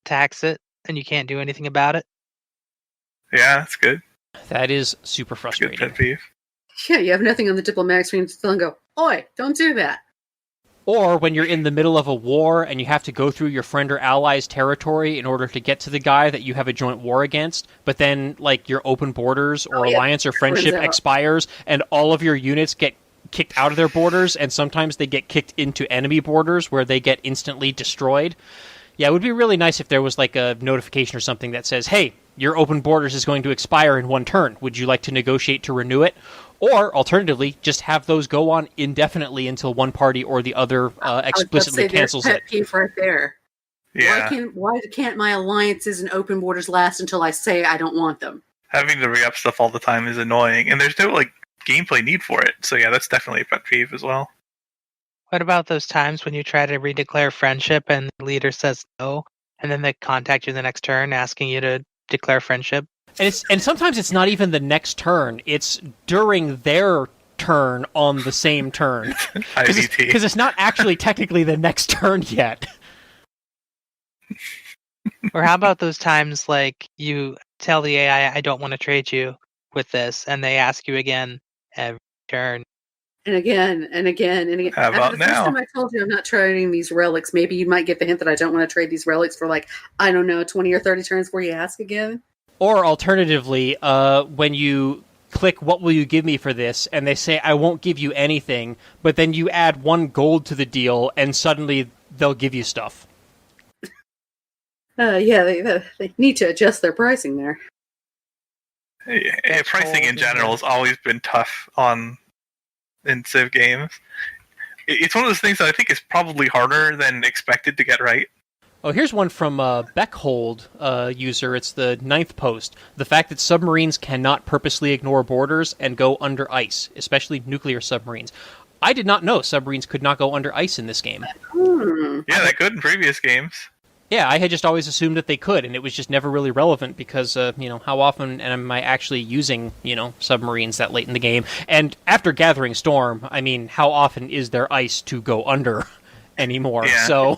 attacks it and you can't do anything about it? Yeah, that's good. That is super frustrating. Good pet peeve. Yeah, you have nothing on the diplomatic screen to tell and go, oi, don't do that. Or when you're in the middle of a war and you have to go through your friend or ally's territory in order to get to the guy that you have a joint war against, but then your open borders or alliance or friendship expires and all of your units get kicked out of their borders, and sometimes they get kicked into enemy borders where they get instantly destroyed. Yeah, it would be really nice if there was a notification or something that says, hey, your open borders is going to expire in one turn. Would you like to negotiate to renew it? Or, alternatively, just have those go on indefinitely until one party or the other explicitly cancels it. Pet peeve right there. Yeah. Why can't my alliances and open borders last until I say I don't want them? Having to re-up stuff all the time is annoying, and there's no gameplay need for it. So yeah, that's definitely a pet peeve as well. What about those times when you try to redeclare friendship and the leader says no, and then they contact you the next turn asking you to declare friendship? And sometimes it's not even the next turn. It's during their turn on the same turn. Because it's not actually technically the next turn yet. Or how about those times you tell the AI, I don't want to trade you with this, and they ask you again every turn. And again, and again, and again. How about the first time I told you I'm not trading these relics, maybe you might get the hint that I don't want to trade these relics for 20 or 30 turns before you ask again. Or alternatively, when you click, what will you give me for this? And they say, I won't give you anything. But then you add 1 gold to the deal, and suddenly they'll give you stuff. They need to adjust their pricing there. Pricing in general has always been tough in Civ games. It's one of those things that I think is probably harder than expected to get right. Oh, here's one from Beckhold user. It's the 9th post. The fact that submarines cannot purposely ignore borders and go under ice, especially nuclear submarines. I did not know submarines could not go under ice in this game. Yeah, they could in previous games. Yeah, I had just always assumed that they could, and it was just never really relevant because, how often am I actually using, submarines that late in the game? And after Gathering Storm, I mean, how often is there ice to go under anymore? Yeah. So,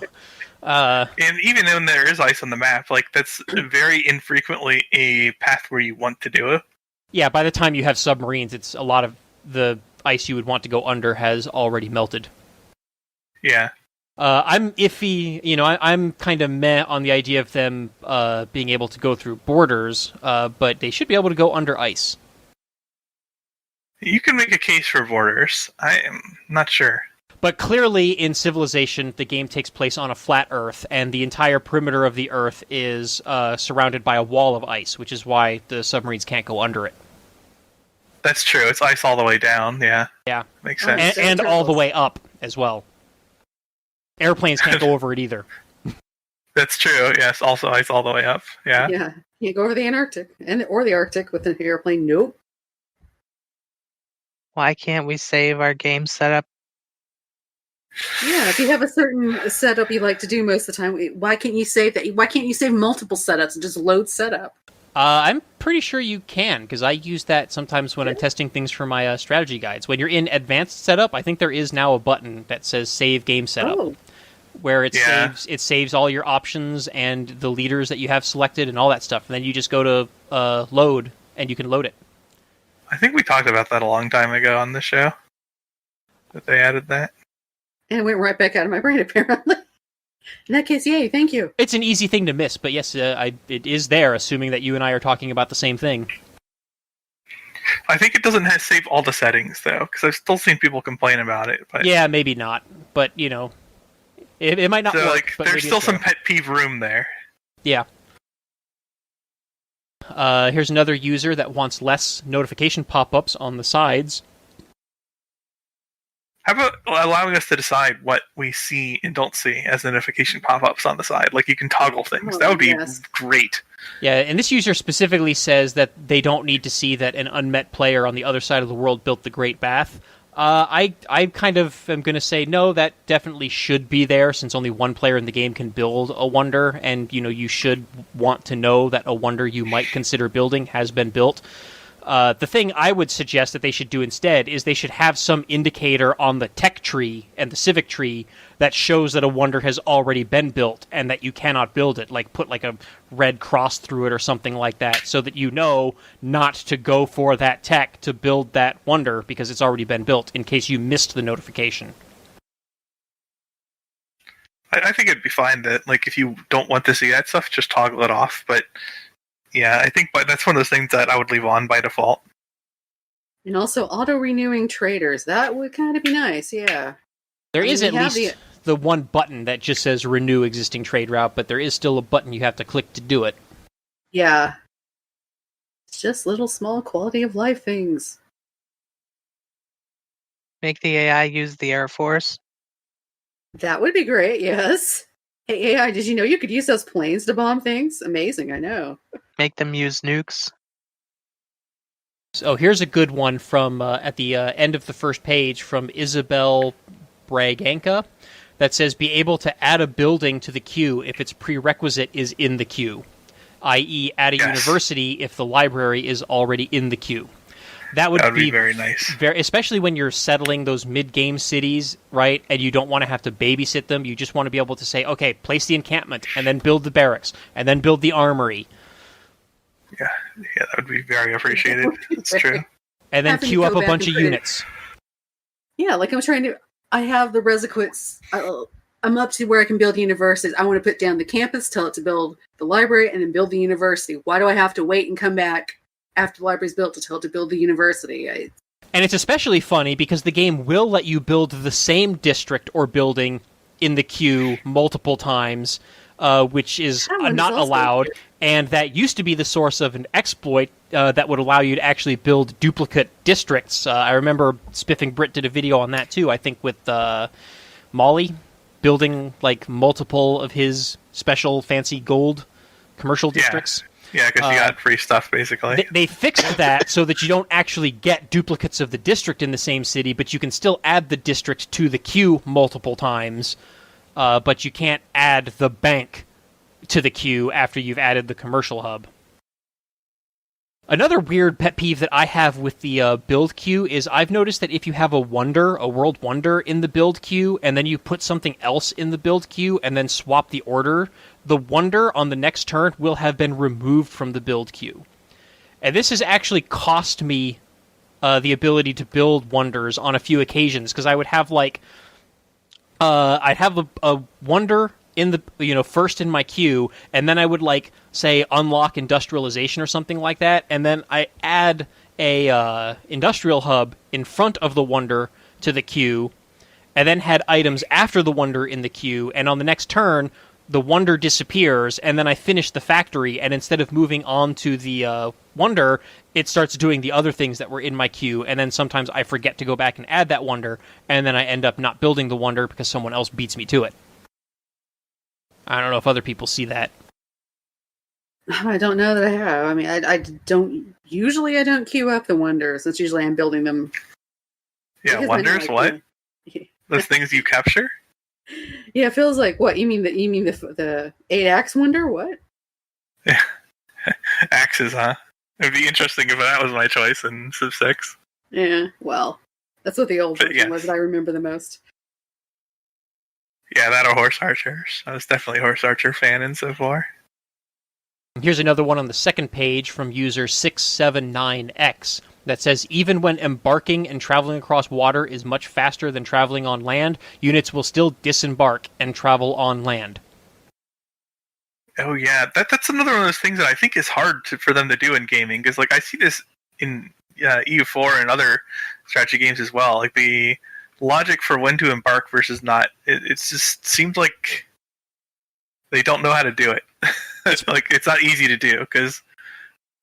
and even when there is ice on the map, that's very infrequently a path where you want to do it. Yeah, by the time you have submarines, it's a lot of the ice you would want to go under has already melted. Yeah. I'm iffy, I'm kind of meh on the idea of them being able to go through borders, but they should be able to go under ice. You can make a case for borders. I am not sure. But clearly, in Civilization, the game takes place on a flat Earth, and the entire perimeter of the Earth is surrounded by a wall of ice, which is why the submarines can't go under it. That's true. It's ice all the way down. Yeah. Yeah. Makes sense. And all the way up as well. Airplanes can't go over it either. That's true. Yes. Also ice all the way up. Yeah. Yeah. You go over the Antarctic or the Arctic with an airplane. Nope. Why can't we save our game setup? Yeah, if you have a certain setup you like to do most of the time, why can't you save that? Why can't you save multiple setups and just load setup? I'm pretty sure you can, because I use that sometimes when I'm testing things for my strategy guides. When you're in advanced setup, I think there is now a button that says Save Game Setup, where it saves all your options and the leaders that you have selected and all that stuff. And then you just go to load, and you can load it. I think we talked about that a long time ago on the show, that they added that. And it went right back out of my brain, apparently. In that case, yay, thank you. It's an easy thing to miss, but yes, it is there, assuming that you and I are talking about the same thing. I think it doesn't save all the settings, though, because I've still seen people complain about it. But yeah, maybe not. But, it might not work. But there's still some pet peeve room there. Yeah. Here's another user that wants less notification pop-ups on the sides. How about allowing us to decide what we see and don't see as notification pop-ups on the side? Like, you can toggle things. That would be great. Yeah, and this user specifically says that they don't need to see that an unmet player on the other side of the world built the Great Bath. I kind of am going to say, no, that definitely should be there, since only one player in the game can build a wonder, and, you should want to know that a wonder you might consider building has been built. The thing I would suggest that they should do instead is they should have some indicator on the tech tree and the civic tree that shows that a wonder has already been built and that you cannot build it. Like, put like a red cross through it or something like that, so that you know not to go for that tech to build that wonder because it's already been built, in case you missed the notification. I think it'd be fine that, like, if you don't want to see that stuff, just toggle it off, but yeah, I think that's one of those things that I would leave on by default. And also auto-renewing traders. That would kind of be nice, yeah. There is at least the one button that just says renew existing trade route, but there is still a button you have to click to do it. Yeah. It's just little small quality of life things. Make the AI use the Air Force. That would be great, yes. Hey, AI, did you know you could use those planes to bomb things? Amazing, I know. Make them use nukes. So here's a good one from at the end of the first page from Isabel Braganca that says, be able to add a building to the queue if its prerequisite is in the queue, i.e. add a university if the library is already in the queue. That would be very nice. Especially when you're settling those mid-game cities, right? And you don't want to have to babysit them. You just want to be able to say, okay, place the encampment, and then build the barracks, and then build the armory. Yeah, that would be very appreciated. It's true. And then queue up a bunch of units. Yeah, like I have the Resiquits. I'm up to where I can build universities. I want to put down the campus, tell it to build the library, and then build the university. Why do I have to wait and come back after the library's built to tell it to build the university? And it's especially funny because the game will let you build the same district or building in the queue multiple times, which is not allowed. And that used to be the source of an exploit that would allow you to actually build duplicate districts. I remember Spiffing Brit did a video on that too, I think with Molly. building like multiple of his special fancy gold commercial districts. Yeah, because you got free stuff, basically. They fixed that so that you don't actually get duplicates of the district in the same city, but you can still add the district to the queue multiple times, but you can't add the bank to the queue after you've added the commercial hub. Another weird pet peeve that I have with the build queue is I've noticed that if you have a world wonder in the build queue, and then you put something else in the build queue, and then swap the order, the wonder on the next turn will have been removed from the build queue. And this has actually cost me the ability to build wonders on a few occasions, because I would have I'd have a wonder in the first in my queue, and then I would say unlock industrialization or something like that, and then I add a industrial hub in front of the wonder to the queue, and then had items after the wonder in the queue, and on the next turn the wonder disappears, and then I finish the factory, and instead of moving on to the wonder, it starts doing the other things that were in my queue, and then sometimes I forget to go back and add that wonder, and then I end up not building the wonder because someone else beats me to it. I don't know if other people see that. I don't know that I have. I mean, I don't queue up the wonders. It's usually I'm building them. Yeah, wonders. What? Those things you capture? Yeah, it feels like what you mean. The 8-axe wonder? What? Yeah, axes, huh? It'd be interesting if that was my choice in Civ 6. Yeah, well, that's what the old version was that I remember the most. Yeah, that or horse archers. I was definitely a horse archer fan in Civ 4. Here's another one on the second page from user 679X that says, even when embarking and traveling across water is much faster than traveling on land, units will still disembark and travel on land. Oh yeah, that's another one of those things that I think is hard for them to do in gaming, because I see this in EU4 and other strategy games as well. Like the logic for when to embark versus not, it just seems like they don't know how to do it. It's not easy to do because,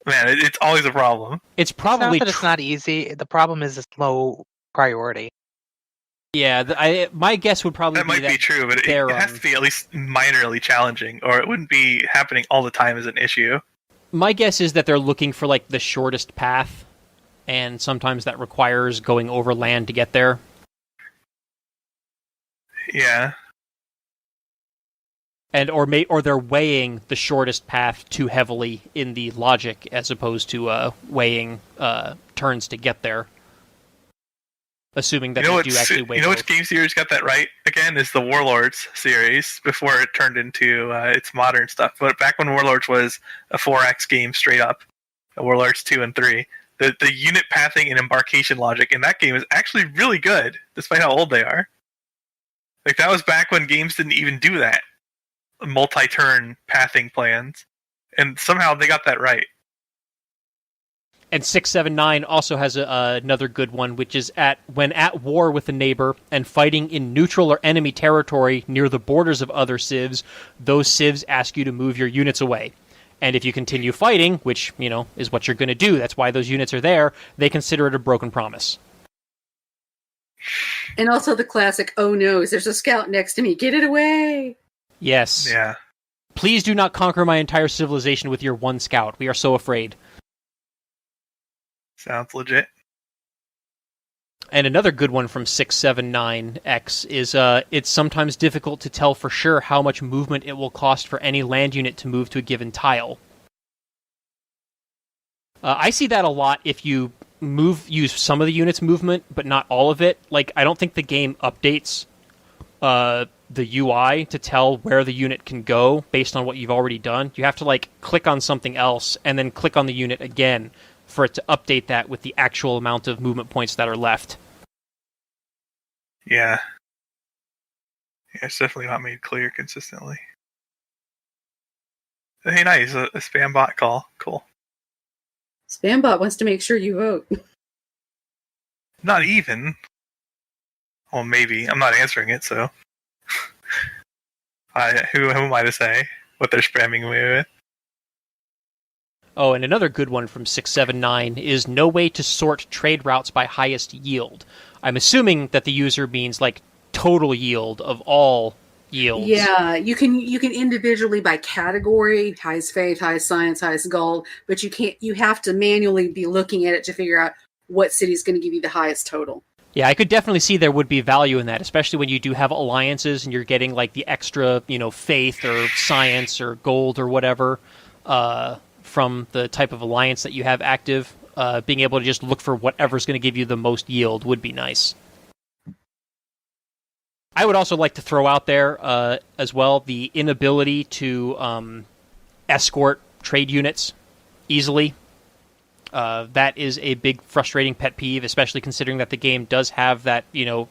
man, it's always a problem. It's probably it's not easy. The problem is it's low priority. Yeah, my guess would probably be that true, but it has to be at least minorly challenging, or it wouldn't be happening all the time as an issue. My guess is that they're looking for the shortest path, and sometimes that requires going over land to get there. Yeah. And or they're weighing the shortest path too heavily in the logic as opposed to weighing turns to get there. Assuming that they do actually weigh. You know which game series got that right again is the Warlords series before it turned into its modern stuff. But back when Warlords was a 4X game straight up, Warlords 2 and 3, the unit pathing and embarkation logic in that game is actually really good, despite how old they are. That was back when games didn't even do that. Multi-turn pathing plans. And somehow they got that right. And 679 also has another good one, which is when at war with a neighbor and fighting in neutral or enemy territory near the borders of other civs, those civs ask you to move your units away. And if you continue fighting, which, is what you're going to do, that's why those units are there, they consider it a broken promise. And also the classic, oh no, there's a scout next to me, get it away! Yes. Yeah. Please do not conquer my entire civilization with your one scout. We are so afraid. Sounds legit. And another good one from 679X is it's sometimes difficult to tell for sure how much movement it will cost for any land unit to move to a given tile. I see that a lot if you use some of the unit's movement, but not all of it. I don't think the game updates the UI to tell where the unit can go based on what you've already done. You have to click on something else and then click on the unit again for it to update that with the actual amount of movement points that are left. Yeah. Yeah, it's definitely not made clear consistently. Hey, nice. A spam bot call. Cool. Spambot wants to make sure you vote. Not even. Well, maybe. I'm not answering it, so. Who am I to say what they're spamming me with? Oh, and another good one from 679 is no way to sort trade routes by highest yield. I'm assuming that the user means total yield of all yields. Yeah, you can individually by category, highest faith, highest science, highest gold, but you have to manually be looking at it to figure out what city is going to give you the highest total. Yeah, I could definitely see there would be value in that, especially when you do have alliances and you're getting like the extra, faith or science or gold or whatever from the type of alliance that you have active. Being able to just look for whatever's going to give you the most yield would be nice. I would also like to throw out there as well the inability to escort trade units easily. That is a big frustrating pet peeve, especially considering that the game does have that,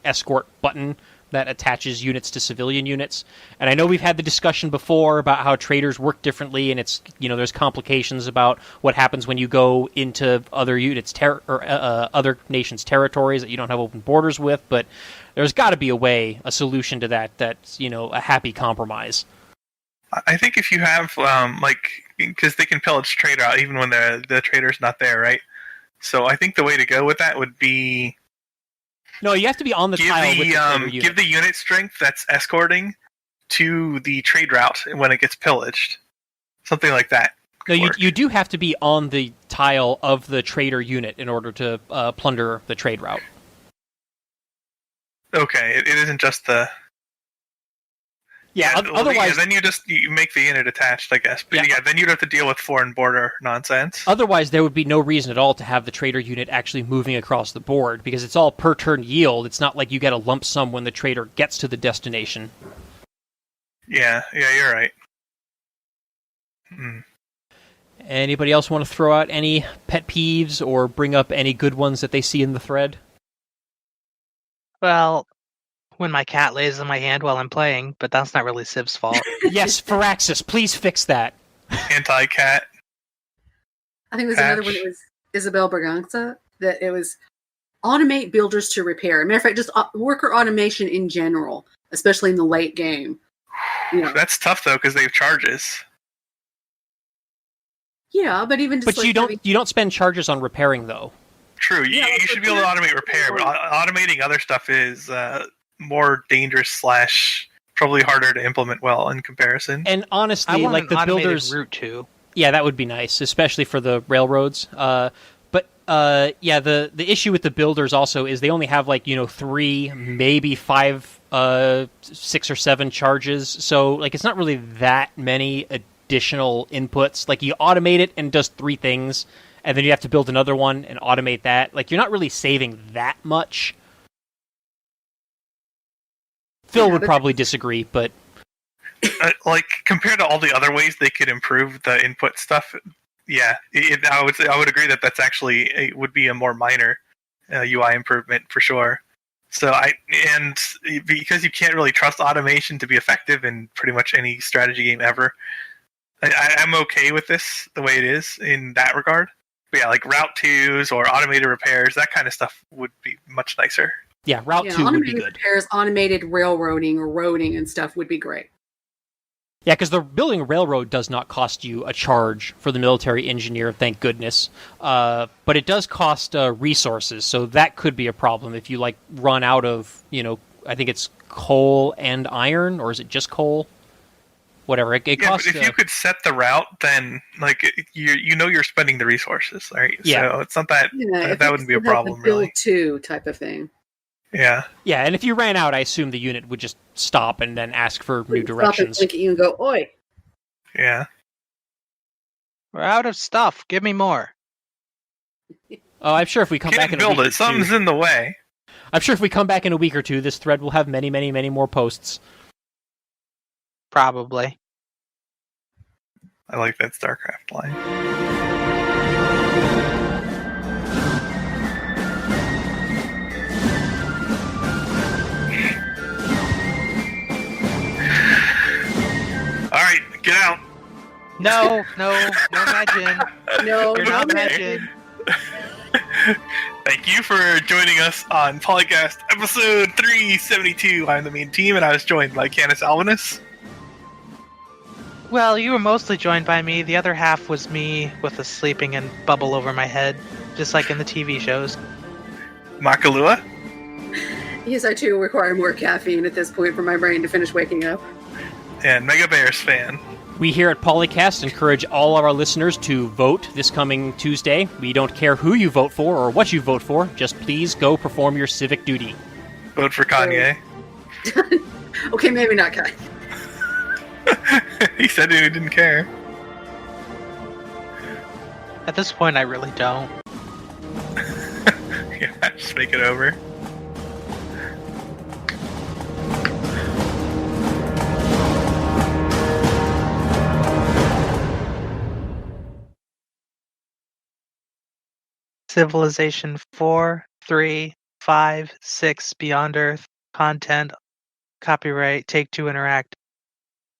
escort button that attaches units to civilian units. And I know we've had the discussion before about how traders work differently, and it's, there's complications about what happens when you go into other units other nations' territories that you don't have open borders with, but there's got to be a solution to that's, a happy compromise. I think if you have, because they can pillage trader out even when the trader's not there, right? So I think the way to go with that would be... No, you have to be on the tile with the trader unit. Give the unit strength that's escorting to the trade route when it gets pillaged. Something like that. No, you do have to be on the tile of the trader unit in order to plunder the trade route. Okay, it isn't just the... Otherwise... then you make the unit attached, I guess. But then you'd have to deal with foreign border nonsense. Otherwise, there would be no reason at all to have the trader unit actually moving across the board, because it's all per turn yield. It's not like you get a lump sum when the trader gets to the destination. Yeah, you're right. Anybody else want to throw out any pet peeves or bring up any good ones that they see in the thread? Well, when my cat lays in my hand while I'm playing, but that's not really Civ's fault. Yes, Firaxis, please fix that. Anti-cat. I think there's another one that was Isabel Berganza, that it was automate builders to repair. Matter of fact, just worker automation in general, especially in the late game. That's tough though, because they have charges. Yeah, but even just you don't spend charges on repairing though. True, you should be able to automate repair, but automating other stuff is more dangerous / probably harder to implement well in comparison. And honestly, like the builders route too. Yeah, that would be nice, especially for the railroads. But the issue with the builders also is they only have 3, maybe 5, 6 or 7 charges. So it's not really that many additional inputs. You automate it and it does 3 things, and then you have to build another one and automate that. You're not really saving that much. Phil would probably disagree, but... compared to all the other ways they could improve the input stuff, I would agree that that's actually would be a more minor UI improvement for sure. So because you can't really trust automation to be effective in pretty much any strategy game ever, I'm okay with this the way it is in that regard. But route 2s or automated repairs, that kind of stuff would be much nicer. Yeah, route 2 would be good. Repairs, automated railroading or roading and stuff would be great. Yeah, because the building a railroad does not cost you a charge for the military engineer, thank goodness. But it does cost resources, so that could be a problem if you run out of, I think it's coal and iron, or is it just coal? Whatever. It costs. But if you could set the route, then you're spending the resources, right? Yeah. So it's not that that wouldn't be a problem, really. Build 2 type of thing. Yeah. Yeah, and if you ran out, I assume the unit would just stop and then ask for new directions. Stop and blink at you and go, oi. Yeah. We're out of stuff. Give me more. Oh, I'm sure if we come back in a week or two... Something's in the way. I'm sure if we come back in a week or two, this thread will have many, many, many more posts. Probably. I like that StarCraft line. All right, get out. No imagine. No, you're not imagine. Thank you for joining us on PolyCast episode 372. I'm the main team, and I was joined by CanusAlbinus. Well, you were mostly joined by me. The other half was me with a sleeping and bubble over my head, just like in the TV shows. Makahlua. Yes, I too require more caffeine at this point for my brain to finish waking up. And MegaBearsFan. We here at PolyCast encourage all of our listeners to vote this coming Tuesday. We don't care who you vote for or what you vote for, just please go perform your civic duty. Vote for Kanye. Okay, maybe not Kanye. He said he didn't care. At this point, I really don't. Yeah, just make it over. Civilization 4, 3, 5, 6, Beyond Earth, content, copyright, Take-Two Interact,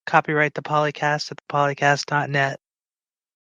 copyright the PolyCast at thepolycast.net.